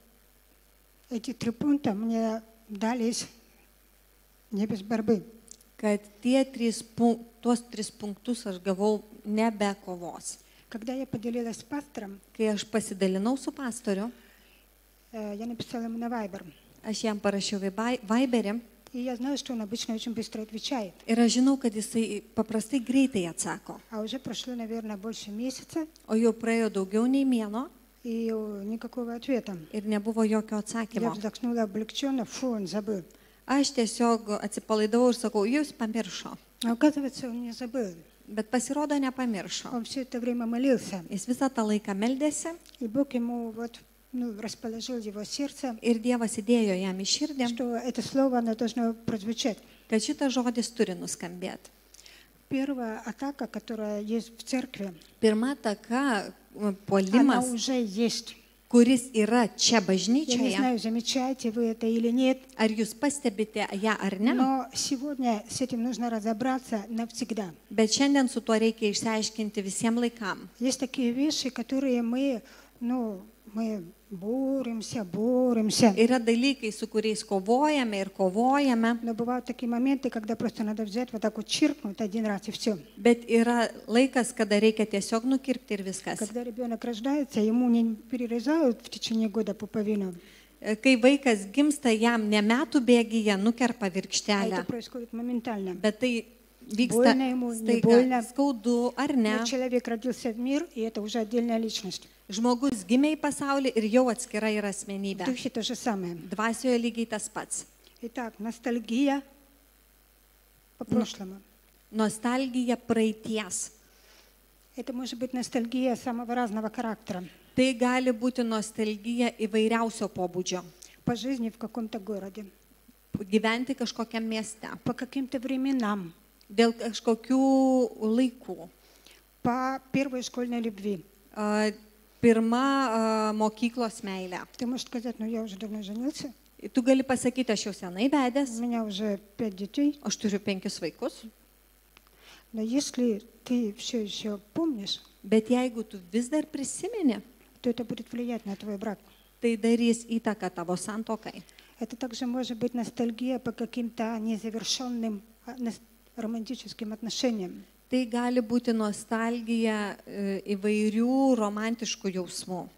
эти 3 пункта мне дались не без борьбы. kad tuos 3 punktus aš gavau nebe kovos. Когда я поделилась с пастором, Kai aš pasidalinau su pastoriu, я написала ему на Viber. aš jam parašiau į Viberį И я знаю, что он обычно очень быстро отвечает. ir aš žinau, kad jisai paprastai greitai atsako. А уже прошло, наверное, больше месяца, O jau praėjo daugiau nei mėnuo и никакого ответа. ir nebuvo jokio Я atsakymo. вздохнула облегченно, фу, он забыл. Aš tiesiog atsipalaidavau ir sakau, jūs pamiršo. А оказывается, он не забыл. Bet pasirodo nepamiršo. Он все это время молился. Jis visą tą laiką meldėsi И Бог ему расположил его сердце, ir Dievas įdėjo jam į širdį, что это слово, оно должно прозвучать. kad šitas žodis turi nuskambėti. Первая атака, которая есть в церкви, Pirma taka она puolimas, уже есть. kuris yra čia Я не bažnyčioje. знаю, замечаете вы это или нет, Ar jūs pastebite ją ar ne? но сегодня с этим нужно разобраться навсегда. Bet šiandien su tuo reikia išsiaiškinti visiems laikam. Есть такие вещи, которые мы боремся. Yra dalykai, su kuriais kovojame ir kovojame, Но бывают такие моменты, когда просто надо взять вот так вот чиркнуть один раз и все. bet yra laikas, kada reikia tiesiog nukirpti ir viskas. Когда ребенок рождается, ему не перерезают в течение года пуповину, Kai vaikas gimsta, jam ne metų bėgyje nukerpa а это virkštelę, происходит моментально. bet tai vyksta Больно ему, не staiga больно. skaudu ar ne. Но человек родился в мир, и это уже отдельная личность. Žmogus gimė į pasaulį ir jau atskira yra В asmenybė. духе то же самое. Dvasioje lygiai tas pats. Итак, ностальгия по прошлому. Nostalgija praeities. Это может быть ностальгия самого разного характера. Tai gali būti nostalgija įvairiausio pobūdžio. По жизни в каком-то городе, Gyventi kažkokiam mieste. по каким-то временам, Dėl kažkokių laikų. по первой школьной любви. Pirma mokyklos meilė. Ты можешь сказать, ну я уже давно женился, Tu gali pasakyti, aš jau senai у vedęs, меня уже 5 детей. aš turiu 5 vaikus. Но если ты все еще помнишь, Bet jeigu tu vis dar prisimeni, то это будет влиять на твой брак. tai darys įtaką tavo santokai. Это также может быть ностальгия по каким-то незавершенным романтическим отношениям. Tai gali būti nostalgija įvairių romantiškų jausmų.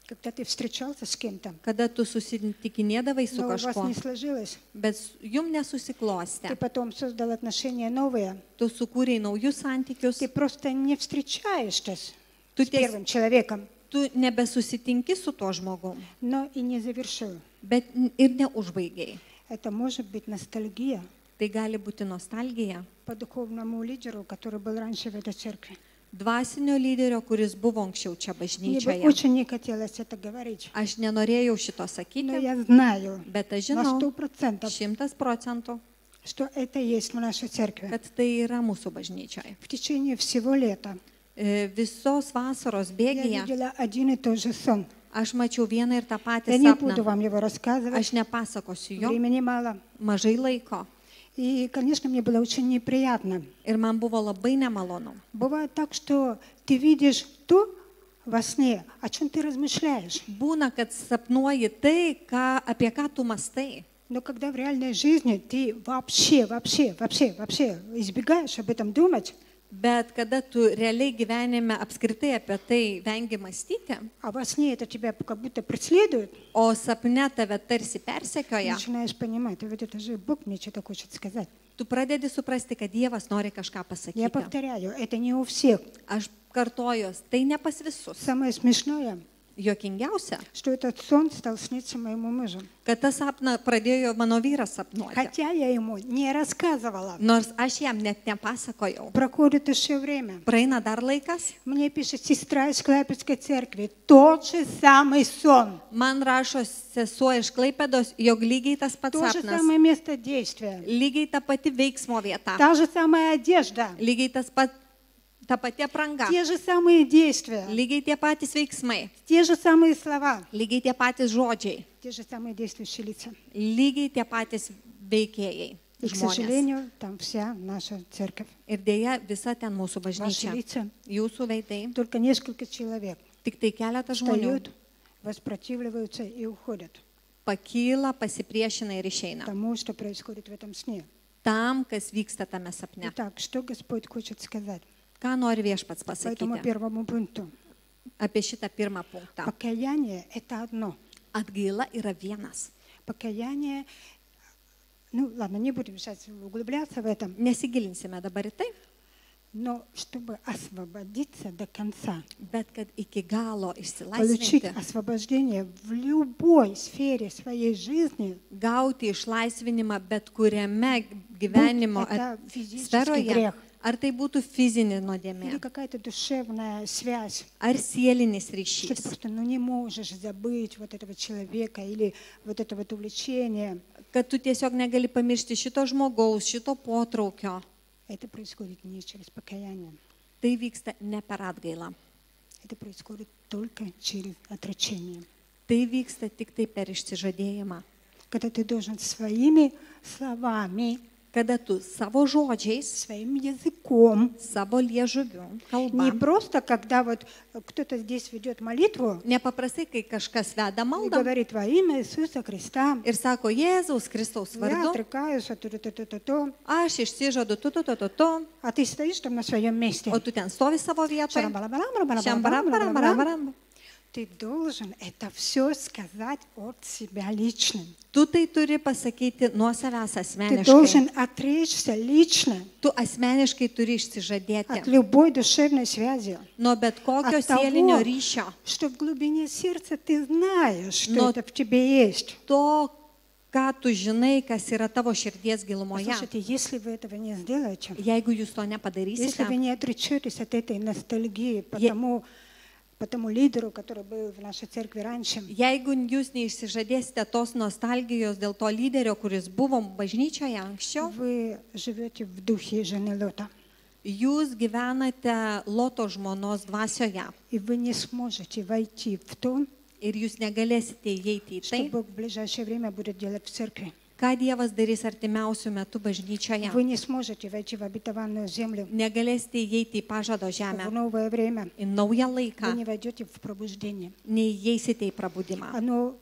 Когда ты встречался с кем-то, Kada tu susitikinėdavai su но у вас kažkuo, не сложилось, bet jum ты nesusiklostė. потом создал отношения новые, Tu sukūrei naujus santykius, ты просто не встречаешься с tu, первым человеком, tu nebesusitinki su tuo žmogum, но и не завершил. bet ir neužbaigiai. Это может быть ностальгия Tai gali būti nostalgija по духовному лидеру, который был раньше в этой церкви. dvasinio lyderio, kuris buvo anksčiau čia Мне бы bažnyčioje. очень не хотелось это говорить, Aš nenorėjau šito но sakyti, я знаю bet aš на žinau 100%, 100%, что это есть в нашей церкви. kad tai yra mūsų bažnyčioje. В течение всего лета Visos vasaros я bėgyje видела один и тот же сон. aš mačiau vieną ir tą patį Я не буду sapną. вам его рассказывать, Aš nepasakosiu jo, времени мало. mažai laiko. И, конечно, мне было очень неприятно. Ir man buvo labai nemalonu. Бывает так, что ты видишь то во сне, о чем ты размышляешь. Būna, kad sapnuoji tai, apie ką tu mastai. Но когда в реальной жизни ты вообще избегаешь об этом думать, Bet kada tu realiai gyvenime apskritai apie tai vengi mąstyti, а во сне это тебя как будто преследует, o sapne tave tarsi persekioja, начинаешь понимать, ведь это же Бог мне что-то хочет сказать. tu pradedi suprasti, kad Dievas nori kažką Я pasakyti. повторяю, это не у всех. Aš kartoju, tai ne pas visus. Самое смешное, Jokingiausia, что этот сон стал сниться моему мужу. kad tą sapną pradėjo mano vyras sapnuoti. Хотя я ему не рассказывала. Nors aš jam net nepasakojau. Проходит еще время. Praeina dar laikas, Мне пишет сестра из Клайпедской церкви. Тот же самый сон. man rašo sesuo iš Klaipėdos, jog lygiai tas pats То же sapnas, самое место действия. lygiai ta pati veiksmo vieta, Та же самая одежда. lygiai ta pati apranga, Те же самые действия. lygiai tie patys veiksmai, Те же самые слова. lygiai tie patys žodžiai, Те же самые действующие лица. lygiai tie patys veikėjai. И, к Žmonės. сожалению, там вся наша церковь. Ir dėja, visa ten mūsų Ваши bažnyčia. лица. Jūsų veidai, Только несколько человек tik tai keletas žmonių встают, воспротивливаются и уходят pakyla, pasipriešina ir išeina. тому, что происходит в этом сне. Tam, kas vyksta tame sapne. Итак, что Господь хочет сказать Ką nori viešpats по этому pasakyti первому пункту? apie šitą pirmą punktą? Покаяние – это одно. Atgaila yra vienas. Покаяние, ну ладно, не будем сейчас углубляться в этом, Nesigilinsime dabar į tai, но чтобы освободиться до конца, bet kad iki galo получить išsilaisvinti, освобождение в любой сфере своей жизни, gauti išlaisvinimą bet kuriame gyvenimo будь это физический sferoje, грех ar tai būtų fizinė или nuodėmė, какая-то душевная связь, ar sielinis что ты ryšys, просто не можешь забыть вот этого человека или вот это вот увлечение, kad tu tiesiog negali pamiršti šito žmogaus, šito potraukio. это происходит не через покаяние, Tai vyksta ne per atgailą. это происходит только через отречение. Tai vyksta tik tai per išsižadėjimą. Когда ты должен своими словами, Kada tu savo žodžiais, своим языком, savo liežuviu, не kalba, просто когда вот кто-то здесь ведет молитву nepaprastai, kai kažkas veda и maldą говорит во имя Иисуса Христа, ir sako Jėzaus Kristaus я vardu, отрекаюсь от то, aš išsižadu tu, а ты стоишь там на своем месте. o tu ten stovi savo vietoje. Шарам-барам-барам-барам-барам-барам-барам-барам. Šiam baram. Ты должен это все сказать от себя лично. Tu tai turi pasakyti nuo savęs Ты asmeniškai. должен отречься лично Tu asmeniškai turi от išsižadėti любой душевной связи. nuo bet kokio От того, sielinio ryšio, что в глубине сердца ты знаешь, что Но- это в тебе есть. to, ką tu žinai, kas yra tavo širdies gilumoje. Послушайте, если вы этого не сделаете, Jeigu jūs to если nepadarysite, вы не отречетесь от этой ностальгии по тому лидеру, который был в нашей церкви раньше, jeigu jūs neišsižadėsite tos nostalgijos dėl to lyderio, kuris buvo bažnyčioje anksčiau, вы живете в духе жены Лота. jūs gyvenate Loto žmonos dvasioje И вы не сможете войти в то, ir jūs negalėsite įeiti į что tai, Бог в ближайшее время будет делать в церкви. ką Dievas darys artimiausių metų bažnyčioje. Вы не сможете войти в обетованную землю Negalėsite įeiti į pažado в žemę, новое время. į naują Вы laiką, не войдете в пробуждение. neįeisite į prabudimą.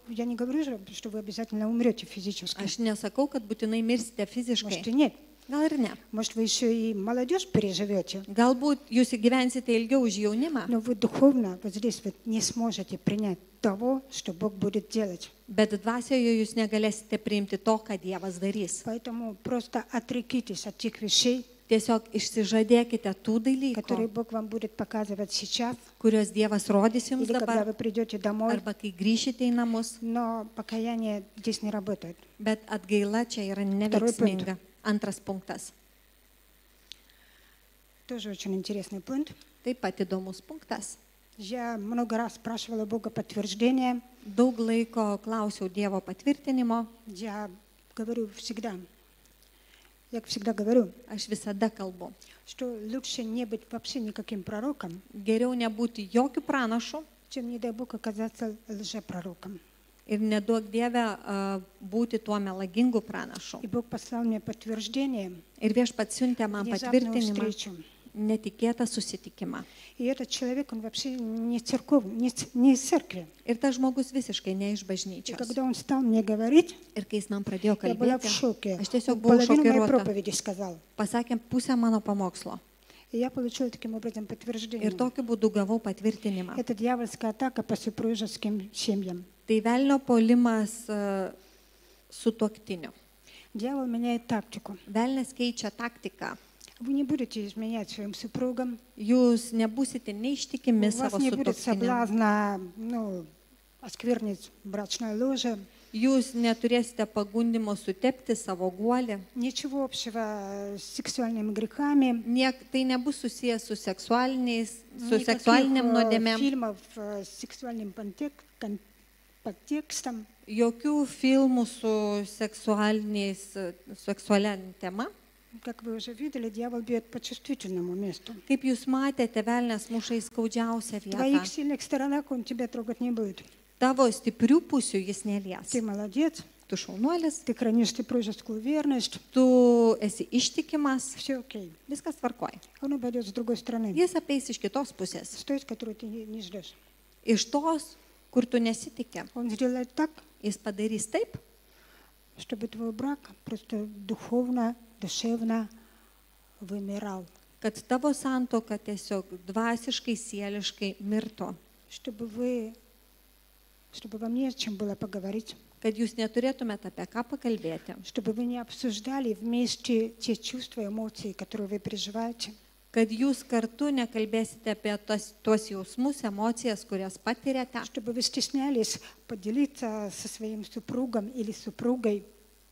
Я не говорю, что вы обязательно умрете физически. Aš nesakau, kad būtinai mirsite Может fiziškai. и нет. Gal ir ne. Может вы еще и молодежь переживете. Galbūt jūs gyvensite ilgiau už jaunimą, Но вы духовно вот здесь вот не сможете принять того, что Бог будет делать. bet dvasioje jūs negalėsite priimti to, ką Dievas darys. Поэтому просто отрекитесь от тех вещей, Tiesiog išsižadėkite tų которые dalykų, Бог вам будет показывать сейчас, kuriuos Dievas rodys jums или когда dabar, вы придете домой. arba kai grįšite į namus, Но покаяние здесь не работает. bet atgaila čia yra neveiksminga. Antras punktas. Тоже очень интересный пункт. Taip pat įdomus punktas. Я много раз спрашивала Бога подтверждение. Daug laiko klausiau Dievo patvirtinimo. Я говорю всегда, я всегда говорю, Aš visada kalbu. что лучше не быть вообще никаким пророком, Geriau nebūti jokių pranašų чем, не дай Бог, оказаться лжепророком. ir neduok Dieve būti tuo melagingu pranašu. И Бог послал мне подтверждение, Ir viešpats siuntė man внезапную patvirtinimą, встречу. netikėtą susitikimą. И этот человек, он вообще не из церкви. Ir tas žmogus visiškai ne iš И bažnyčios. когда он стал мне говорить, Ir kai jis man pradėjo я была в kalbėti, шоке. aš tiesiog Он buvau половину моей šokiruota. проповеди сказал. Pasakė pusę mano pamokslo. И я получила таким образом подтверждение. Ir tokiu būdu gavau patvirtinimą. Это дьявольская атака по супружеским семьям. Tai velnio puolimas su tuoktiniu. Дьявол меняет тактику. Velnas keičia taktiką. Вы не будете изменять своим супругам. Jūs nebūsite У neištikimi вас savo не будет sutuoktiniam. соблазна, осквернить брачное ложе. Jūs neturėsite pagundimo sutepti savo guolį. Ничего общего с сексуальными грехами. Tai nebus susijęs su seksualiniam Никаких nuodėmėm. фильмов с сексуальным подтекстом. Jokių filmų su seksualia tema. Как вы уже видели, дьявол бьет по чувствительному месту. Kaip jūs matėte, velnas muša į skaudžiausią В твоих vietą. сильных сторонах он тебя трогать не будет. Tavo stiprių pusių jis nelies. Ты молодец, Tu šaunuolis, ты хранишь супружескую верность. tu esi ištikimas, Все окей. viskas tvarkoja. Он обойдет с другой стороны. Jis apeis iš kitos pusės, С той, с которой ты не ждешь. iš tos, kur tu nesitikė. Он сделает так, Jis padarys taip, чтобы твой брак просто духовно, душевно вымирал. kad tavo santuoka tiesiog dvasiškai, sieliškai mirtų. Чтобы вам не о чем было поговорить. Kad jūs neturėtumėte apie ką pakalbėti. Чтобы вы не обсуждали вместе те чувства, эмоции, которые вы переживаете. Kad jūs kartu nekalbėsite apie tuos jausmus, emocijas, kurias patiriate. Чтобы вы стеснялись поделиться со своим супругом или супругой.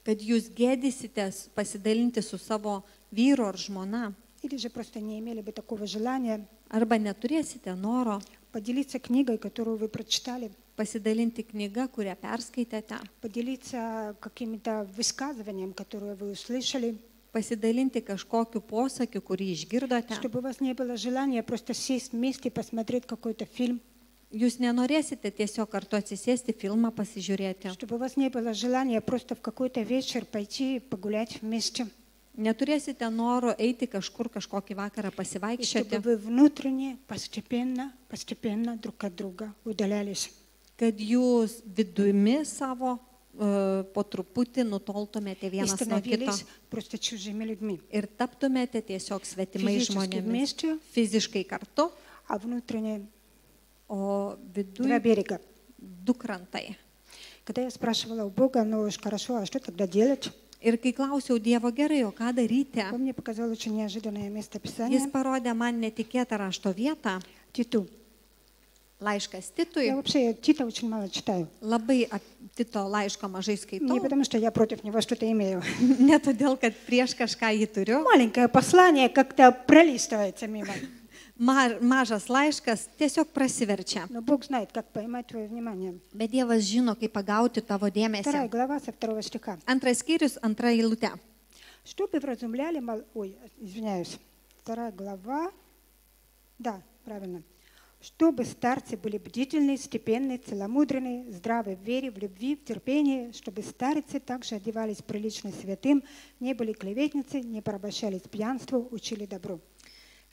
Kad jūs gėdysitės pasidalinti su savo vyru ar žmona. Или же просто не имели бы такого желания Arba neturėsite noro поделиться книгой, которую вы прочитали. pasidalinti knygą, kurią perskaitėte. Поделиться какими-то высказыванием, которое вы услышали. Pasidalinti kažkokiu posakiu, kurį išgirdote. Чтобы у вас не было желания просто сесть вместе и посмотреть какой-то фильм. Jūs nenorėsite tiesiog kartu atsisėsti filmą pasižiūrėti. Чтобы у вас не было желания просто в какой-то вечер пойти погулять вместе. Neturėsite noro eiti kažkur kažkokį vakarą И чтобы pasivaikščioti, вы внутренне, постепенно друг от друга удалялись. kad jūs vidumi savo po truputį nutoltumėte И vienas nuo kito становились просто чужими людьми. ir taptumėte tiesiog svetimai Fiziškai žmonėmis. вместе, Fiziškai kartu, а внутренне o два viduje берега. du krantai. Когда я спрашивала у Бога, ну уж хорошо, а что тогда делать? Ir kai klausiau Dievo gerai, o ką daryti, Он мне показал очень неожиданное место jis Писания. parodė man netikėtą rašto vietą, Титу. laiškas Titui. Я вообще Тита очень мало читаю. Labai Tito laiško mažai Не skaitau. потому, что я против него что-то имею. Ne todėl, kad prieš kažką jį turiu. Маленькое послание как-то пролистывается мимо. Mažas laiškas tiesiog prasiverčia. Но Бог знает, как поймать твое внимание. Bet Dievas žino, kaip pagauti tavo 2 dėmesį. глава со 2 стиха. Antras skyrius, antra eilutė. Чтобы вразумляли... Ой, извиняюсь. 2 глава. Да, правильно. Чтобы старцы были бдительны, степенны, целомудренны, здравы в вере, в любви, в терпении, чтобы старцы также одевались прилично святым, не были клеветницы, не порабощались пьянству, учили добру.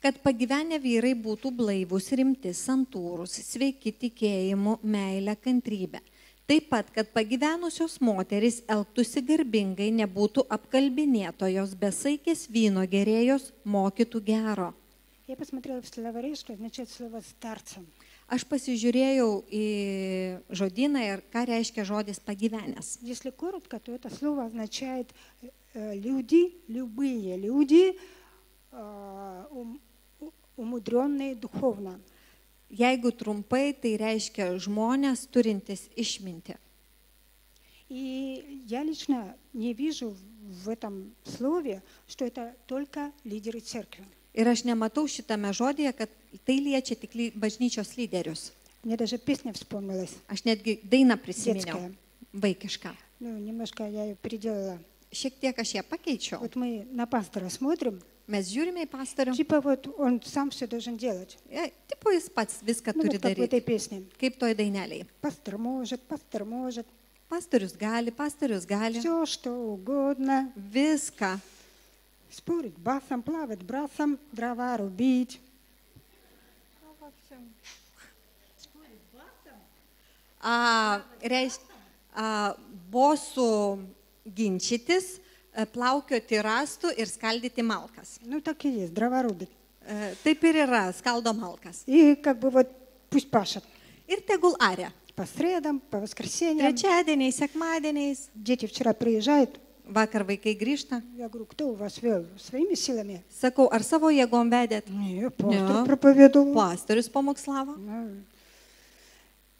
Kad pagyvenę vyrai būtų blaivūs, rimti, santūrus, sveiki tikėjimu, meilę, kantrybę. Taip pat, kad pagyvenusios moterys elgtųsi garbingai, nebūtų apkalbinėtojos, besaikės vyno gerėjos, mokytų gero. Я посмотрела в словаре, что означает слово «старцем». Aš pasižiūrėjau į žodyną ir ką reiškia žodis pagyvenęs. Если коротко, то это слово означает люди, любые люди, умудренные духовно. Jeigu trumpai, tai reiškia žmonės turintys išmintį. И я лично не вижу в этом слове, что это только лидеры церкви. Ir aš nematau šitame žodėje, kad tai liečia tik bažnyčios lyderius. Мне даже песня вспомнилась, Aš netgi dainą prisiminiau, детская. vaikišką. Ну, немножко я ее переделала. Šiek tiek aš ją pakeičiau. Вот мы на пастора смотрим, Mes žiūrime į pastorių. типа вот он сам все должен делать. Tipo jis pats viską Ну, turi вот как в этой daryti. песне. Kaip toj daineliai. Пастор может, Pastorius gali. все что угодно. Viską. Спорить басом, плавать брасом, дрова рубить. Bosų ginčytis, plaukioti rastų ir skaldyti malkas. Ну, так и есть, дрова рубит. Taip ir yra, skaldo malkas. И как бы вот пусть пашет. Ir tegul aria. По средам, по воскресеньям. Trečiadieniais, sekmadieniais. Дети вчера приезжают. Vakar vaikai grįžta. Я говорю, кто у вас вел? Своими силами? Sakau, ar savo jėgom vedėt? Не, пастор Не. проповедовал. Pastorius pamokslavo.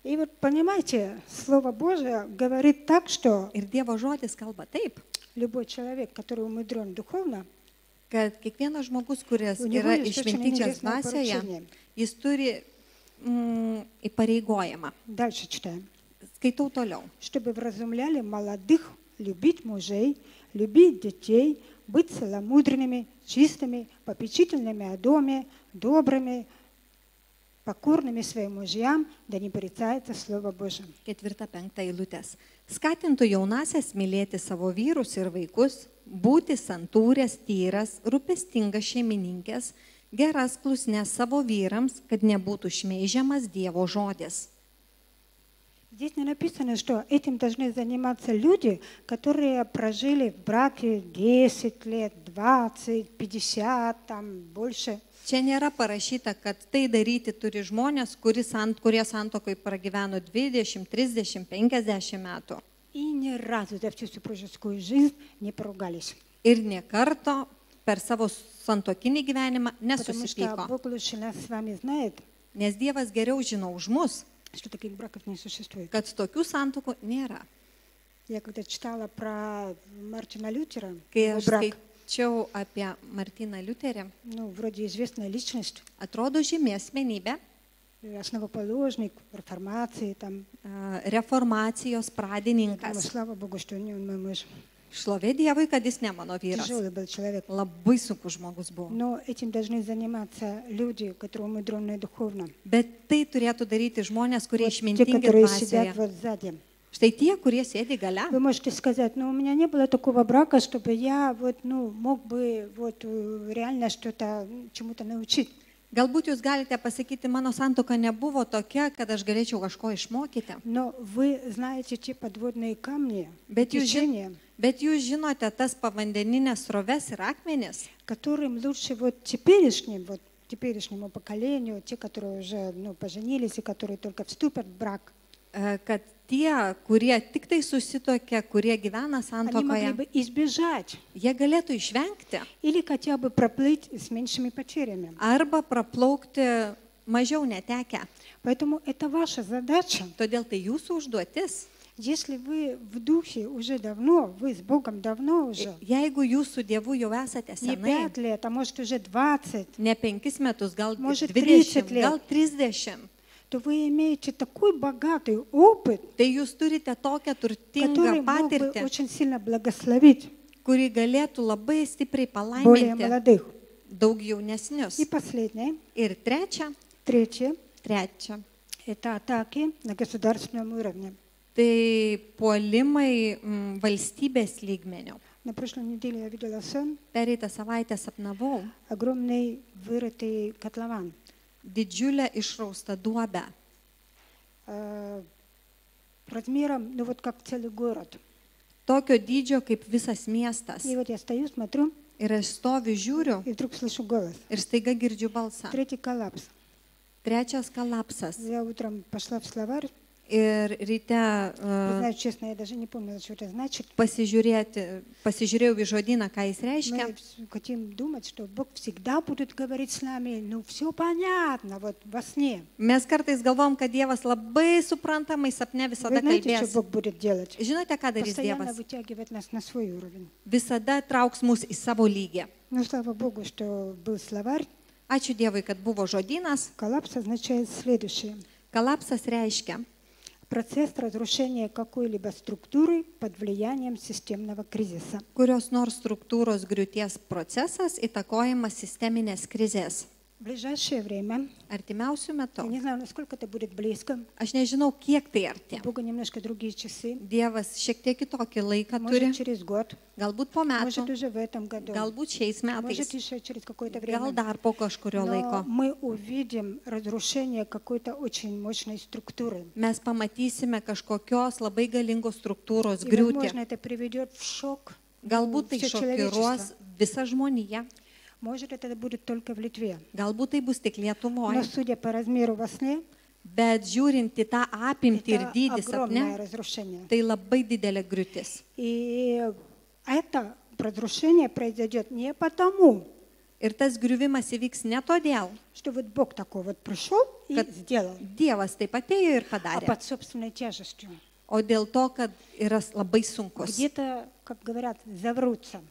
И вот понимаете, Слово Божие говорит так, что Ir Dievo žodis kalba taip, любой человек, который умудрен духовно, kad kiekvienas žmogus, kuris У него yra есть очень išmintingas интересное dvasioje, поручение. jis turi įpareigojimą. дальше читаем, Skaitau toliau. чтобы вразумляли молодых любить мужей, любить детей, быть целомудренными, чистыми, попечительными о доме, добрыми, покорными своим мужьям, да не порицается Слово Божие. 4-5 eilutės. Skatintų jaunasias mylėti savo vyrus ir vaikus, būti santūrės, tyras, rūpestingas šeimininkės, geras klusnes savo vyrams, kad nebūtų šmeižiamas Dievo žodis. Здесь не написано, что этим должны заниматься люди, которые прожили в браке 10 лет, 20, 50, там больше. Čia nėra parašyta, kad tai daryti turi žmonės, kurie santuokai pragyveno 20, 30, 50 metų. И ни разу за всю супружескую жизнь не поругались. Ir nie karto per savo santuokinį gyvenimą Потому что nesusipyko. Бог лучше нас с вами знает, Nes Dievas geriau žino už mus, что таких браков не существует. kad tokių santuokų nėra. Я когда читала про Мартина Лютера, Kai его aš брак, skaičiau apie Martyną Liuterį, ну, вроде известная личность, atrodo žymė asmenybė, основоположник реформации, там, reformacijos думаю, pradininkas. слава Богу, что не он мой муж. Šlovė Dievui, kad jis ne mano vyras. Тяжелый был человек. Labai sunkus žmogus buvo. Но этим должны заниматься люди, которые умудренные духовно. Bet tai turėtų daryti žmonės, kurie Вот те, išmintingi которые dvasioje. сидят вот сзади. Štai tie, kurie sėdi gale. Вы можете сказать, ну, у меня не было такого брака, чтобы я вот, ну, мог бы вот реально что-то, чему-то научить. Galbūt jūs galite pasakyti, mano santuoka nebuvo tokia, kad aš galėčiau kažko išmokyti. Но вы знаете те подводные камни, Bet jūs, течения, bet jūs žinote tas povandeninės sroves ir akmenis, которым лучше вот теперешним вот теперешнему поколению, те, которые уже поженились и которые только вступят в брак, kad tie, kurie tik tai susitokia, kurie gyvena они могли santuokoje, бы избежать jie galėtų išvengti или хотя бы проплыть с меньшими потерями. arba praplaukti mažiau netekę. Поэтому это ваша задача. Todėl tai jūsų užduotis. Если вы в духе уже давно, вы с Богом давно уже, Jeigu jūs su Dievu jau esate не senai, 5 лет, а может уже 20, ne 5 metus, gal Может, 20, 30 лет. gal 30, то вы имеете такой богатый опыт, tai jūs turite tokią turtingą который мог бы patirtį, очень сильно благословить kuri galėtų labai stipriai более palaiminti молодых. daug jaunesnius. И последнее, Ir третье, trečia, это атаки на государственном уровне. tai puolimai valstybės lygmenių. На прошлой неделе я видела сон, Pereitą savaitę sapnavau огромный вырытый котлован. didžiulę išraustą duobę, Размером, вот как целый город. tokio dydžio kaip visas miestas. И вот я стою, смотрю, Ir aš stoviu, žiūriu и вдруг слышу голос. ir staiga girdžiu balsą. Третий коллапс. Trečias kolapsas. Я утром пошла в словарь. Ir ryte Признаюсь честно, я даже не помнила, что это значит. pasižiūrėjau į žodyną, ką jis reiškia. Мы хотим думать, что Бог всегда будет говорить с нами, все понятно, вот во сне. Mes kartais galvom, kad Dievas labai suprantamai sapne Вы visada знаете, что kalbės. Бог будет делать? Žinote, ką darys Постоянно Dievas? вытягивать нас на свой уровень. Visada trauks mus į savo lygį. Ну, слава Богу, что был словарь. Ačiū Dievui, kad buvo žodynas. Коллапс означает следующее. Kolapsas reiškia Процесс разрушения какой-либо структуры под влиянием системного кризиса. kurios nors struktūros griūties procesas įtakojamas sisteminės krizės. В ближайшее время, Artimiausių я metų. не знаю, насколько это будет близко, Aš nežinau, kiek tai arti. у Бога немножко другие часы, Dievas šiek tiek kitokį laiką может turi. через год, Galbūt po может metų, уже в этом году, galbūt šiais может metais, еще через какое-то gal время. dar po kažkurio Но laiko. мы увидим разрушение какой-то очень мощной структуры. Mes pamatysime kažkokios labai galingos struktūros И, griūti. возможно, это приведет в шок Galbūt tai все šokiruos человечество. visą žmoniją. Может, это будет только в Литве. Galbūt tai bus tik Но Lietuvoje. судя по размеру во сне, Bet žiūrint į tą apimtį ir это dydį огромное sapne, разрушение. tai labai didelė griūtis. И это разрушение произойдет не потому, Ir tas griuvimas įvyks ne todėl, что вот Бог такой вот пришел и kad сделал, Dievas taip atėjo ir а padarė, под собственной тяжестью. o dėl to, kad yra labai sunkus. Где-то, как говорят, заврутся.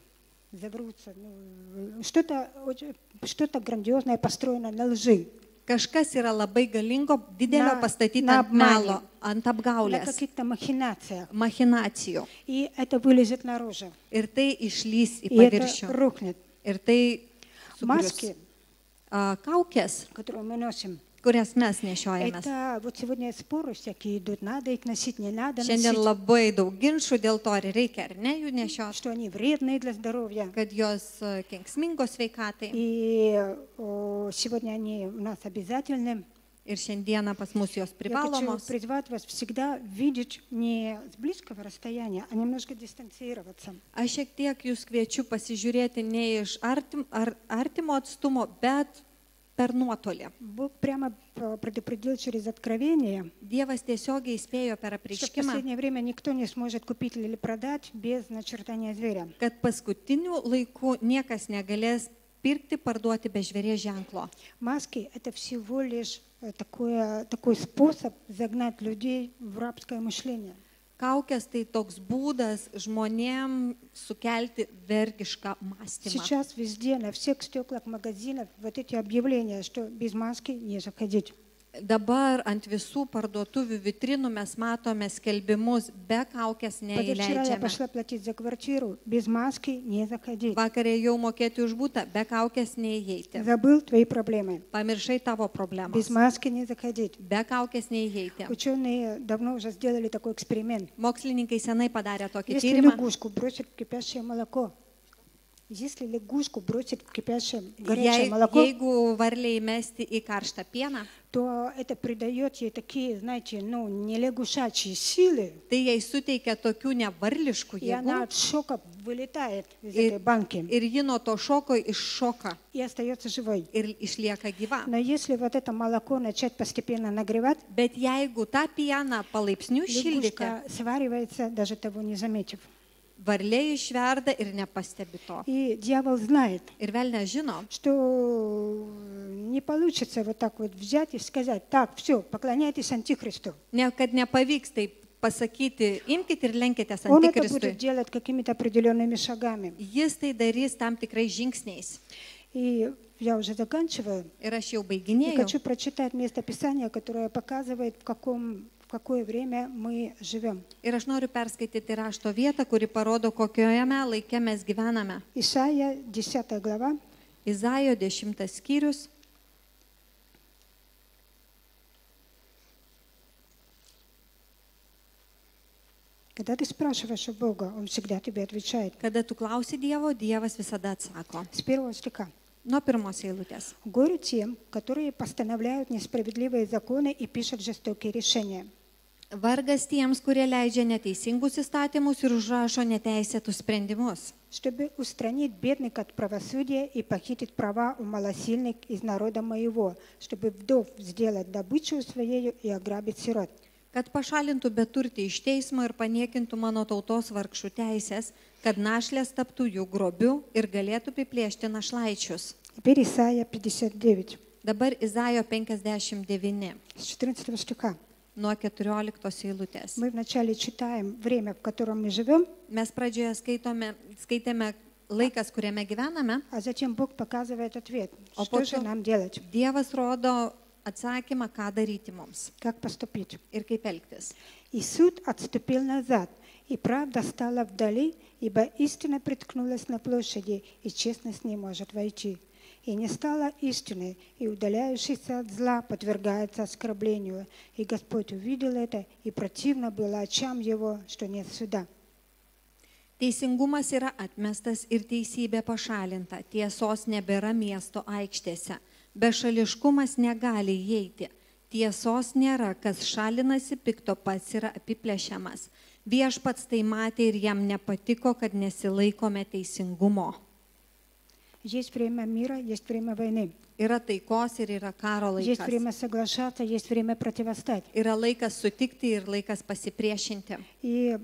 Что-то грандиозное построено на лжи, Kažkas yra labai galingo, didelio Na- pastatyta na ant melo, apmane. ant на apgaulės, каких-то махинациях. machinacijų. И это вылезет наружу. Ir tai išlys į И это paviršių. рухнет. Ir tai sugrius. Маски, Kaukės, которые мы носим, kurias mes nešiojame. это вот сегодня споры всякие идут, надо их носить, не надо Šiandien носить, labai daug ginčių dėl to, ar reikia ar ne jų nešioti, что они вредные для здоровья. kad jos kenksmingos sveikatai. И сегодня они у нас обязательны. Ir šiandieną pas mus jos Я хочу privalomos. призвать вас всегда видеть не с близкого расстояния, а немножко дистанцироваться. Aš šiek tiek jūs kviečiu pasižiūrėti ne iš artimo atstumo, bet per nuotolį. Бог прямо предупредил через откровение, Dievas tiesiogiai įspėjo per что в apreiškimą, последнее время никто не сможет купить или продать без начертания зверя. kad paskutiniu laiku niekas negalės pirkti, parduoti be žvėries ženklo. Маски – это всего лишь такой способ загнать людей в рабское мышление. Kaukės tai toks būdas žmonėm sukelti vergišką mąstymą. Сейчас везде, на всех стеклах магазинов, вот эти объявления, что без маски не заходить. Dabar ant visų parduotuvių vitrinų mes matome skelbimus, be kaukės Позавчера я neįleidžiame. пошла платить за квартиру, без маски не заходить. Vakarė jau mokėti už būtą, be kaukės neįeiti. Забыл твои проблемы. Pamiršai tavo Без problemas. маски не заходить. Be kaukės neįeiti. Ученые давно уже сделали такой эксперимент. Mokslininkai senai padarė tokį Если tyrimą. лягушку бросить в кипящее молоко, Если лягушку бросить в кипящее горячее молоко, Jeigu varliai mesti į karštą pieną, то это придает ей такие, знаете, ну, не лягушачьи силы, tai jai suteikia tokių nevarliškų и она jėgų от шока вылетает из этой банки ir ji nuo to šoko iššoka и остается живой. ir išlieka gyva. Но если вот это молоко начать постепенно нагревать, Bet jeigu tą pieną palaipsniui šildyti, лягушка сваривается, даже того не заметив. varliai išverda ir nepastebi to. И дьявол знает, Ir velnė žino, что не получится вот так вот взять и сказать, так, все, поклоняйтесь Антихристу. kad nepavyks taip pasakyti, imkite ir lenkitės Он это antikristui. будет делать какими-то определенными шагами. Jis tai darys tam tikrais žingsniais. И я уже заканчиваю. Ir aš jau И baiginėjau. хочу прочитать место Писания, которое показывает, в какое время мы живем. Ir aš noriu perskaityti rašto vietą, kuri parodo, kokiojame laike mes gyvename. Исайя, 10 глава, Izaijo 10 skyrius. когда ты спрашиваешь у Бога, Он всегда тебе отвечает. Kada tu klausi Dievo, Dievas visada atsako. С первого стиха. Nuo pirmos eilutės. Горе тем, которые постановляют несправедливые законы и пишут жестокие решения. Vargas tiems, kurie leidžia neteisingus įstatymus ir užrašo neteisėtus sprendimus, чтобы устранить бедных от правосудия и похитить права у малосильных из народа моего, чтобы вдов сделать добычу своею и ограбить сирот. kad pašalintų beturtį iš teismo ir paniekintų mano tautos vargšų teisės, kad našlės taptų jų grobiu ir galėtų apiplėšti našlaičius. Теперь Исайя 59, Dabar Izaijo 59, с 14 стиха. nuo 14 eilutės. Мы вначале читаем время, в котором мы живем, Mes pradžioje skaitėme laikas, kuriame gyvename, а затем Бог показывает ответ. А Что потом- же нам делать? Dievas rodo atsakymą, ką daryti mums Как поступить? ir kaip elgtis. И суд отступил назад, и правда стала вдали, ибо истина приткнулась на площади, и честность не может войти. И не стало истины, и удаляющийся от зла подвергается оскорблению. И Господь увидел это, и противно было очам его, что нет суда. Teisingumas yra atmestas ir teisybė pašalinta, tiesos nebėra miesto aikštėse, bešališkumas negali įeiti, tiesos nėra, kas šalinasi pikto pats yra apiplėšiamas. Viešpats tai matė ir jam nepatiko, kad nesilaikome teisingumo. Есть время мира, есть время войны. Yra taikos ir yra karo Есть laikas. время соглашаться, есть время противостать. Yra laikas sutikti ir laikas pasipriešinti. И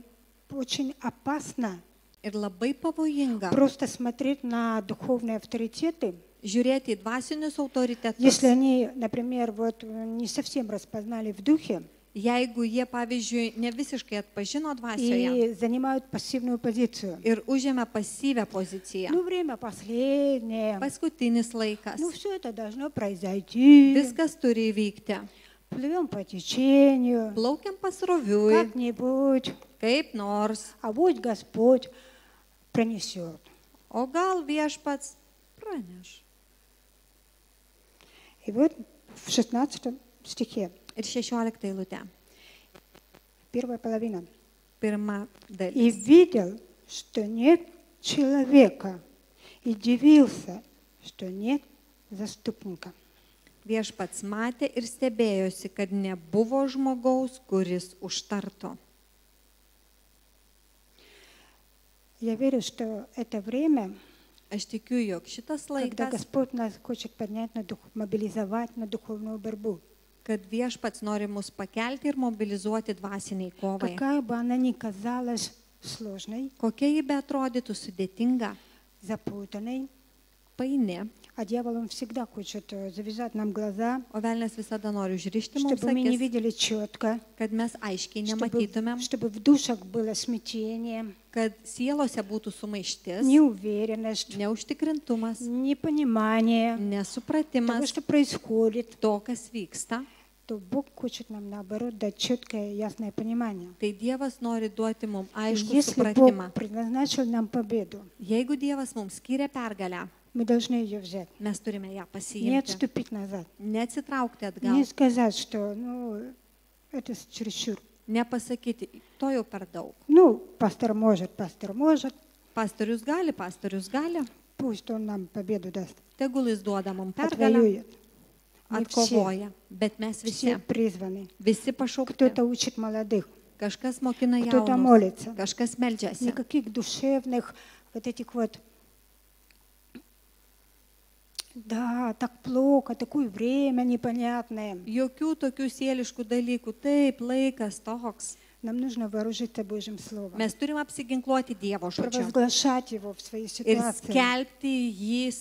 очень опасно Ir labai pavojinga просто смотреть на духовные авторитеты, žiūrėti į dvasinius autoritetus, если они, например, вот не совсем распознали в духе jeigu jie, pavyzdžiui, ne visiškai atpažino dvasioje и занимают пассивную позицию. ir užėmė pasyvę poziciją. Ну, время последнее. Paskutinis laikas. Ну, все это должно произойти. Viskas turi įvykti. Плывем по течению, Plaukiam pasroviui, как-нибудь, kaip nors. а вот Господь пронесет. O gal viešpats praneš. И вот в 16 стихе, Ir 16 eilutė. первая половина. Pirma И dalis. видел, что нет человека, и дивился, что нет заступника. Viešpats matė ir stebėjosi, kad nebuvo žmogaus, kuris užtartų. Я верю, что это время, Aš tikiu, jog šitas когда laikas, Господь нас хочет поднять, мобилизовать на духовную борьбу. kad viešpats nori mus pakelti ir mobilizuoti dvasiniai kovai. Какая бы она ни казалась сложной, Kokia ji be atrodytų sudėtinga, запутанной, paini, а дьявол он всегда хочет завязать нам глаза, o velnės visada nori užrišti mums чтобы мы не akis, видели четко, kad mes aiškiai nematytumėm, чтобы в душах было смятение, kad sielose būtų sumaištis, неуверенность, neužtikrintumas, непонимание того, nesupratimas что происходит, to, kas vyksta. то Бог хочет нам, наоборот, дать четкое, ясное понимание. Tai Dievas nori duoti mums aišku Если supratimą. Бог предназначил нам победу, Jeigu Dievas mums skiria pergalę, мы должны ее взять. mes turime ją Не pasiimti. отступить назад. Neatsitraukti atgal. Не сказать, что это чересчур. Nepasakyti, to jau per daug. Ну, пастор может, Pastorius gali, Пусть он нам победу даст. tegul jis duoda mums pergalę, Отвоюет. Мы atkovoja, bet mes все visi, призваны. visi pašaukti. Кто-то учит молодых, Kažkas mokina кто-то jaunus, молится. kažkas meldžiasi. Никаких душевных вот этих вот, да, так плохо, такое время непонятное. Jokių tokių sieliškų dalykų. Taip, laikas toks. Нам нужно вооружиться Божьим Словом, Mes turim apsiginkluoti Dievo žodžiu провозглашать его в своей ir ситуации. skelbti jį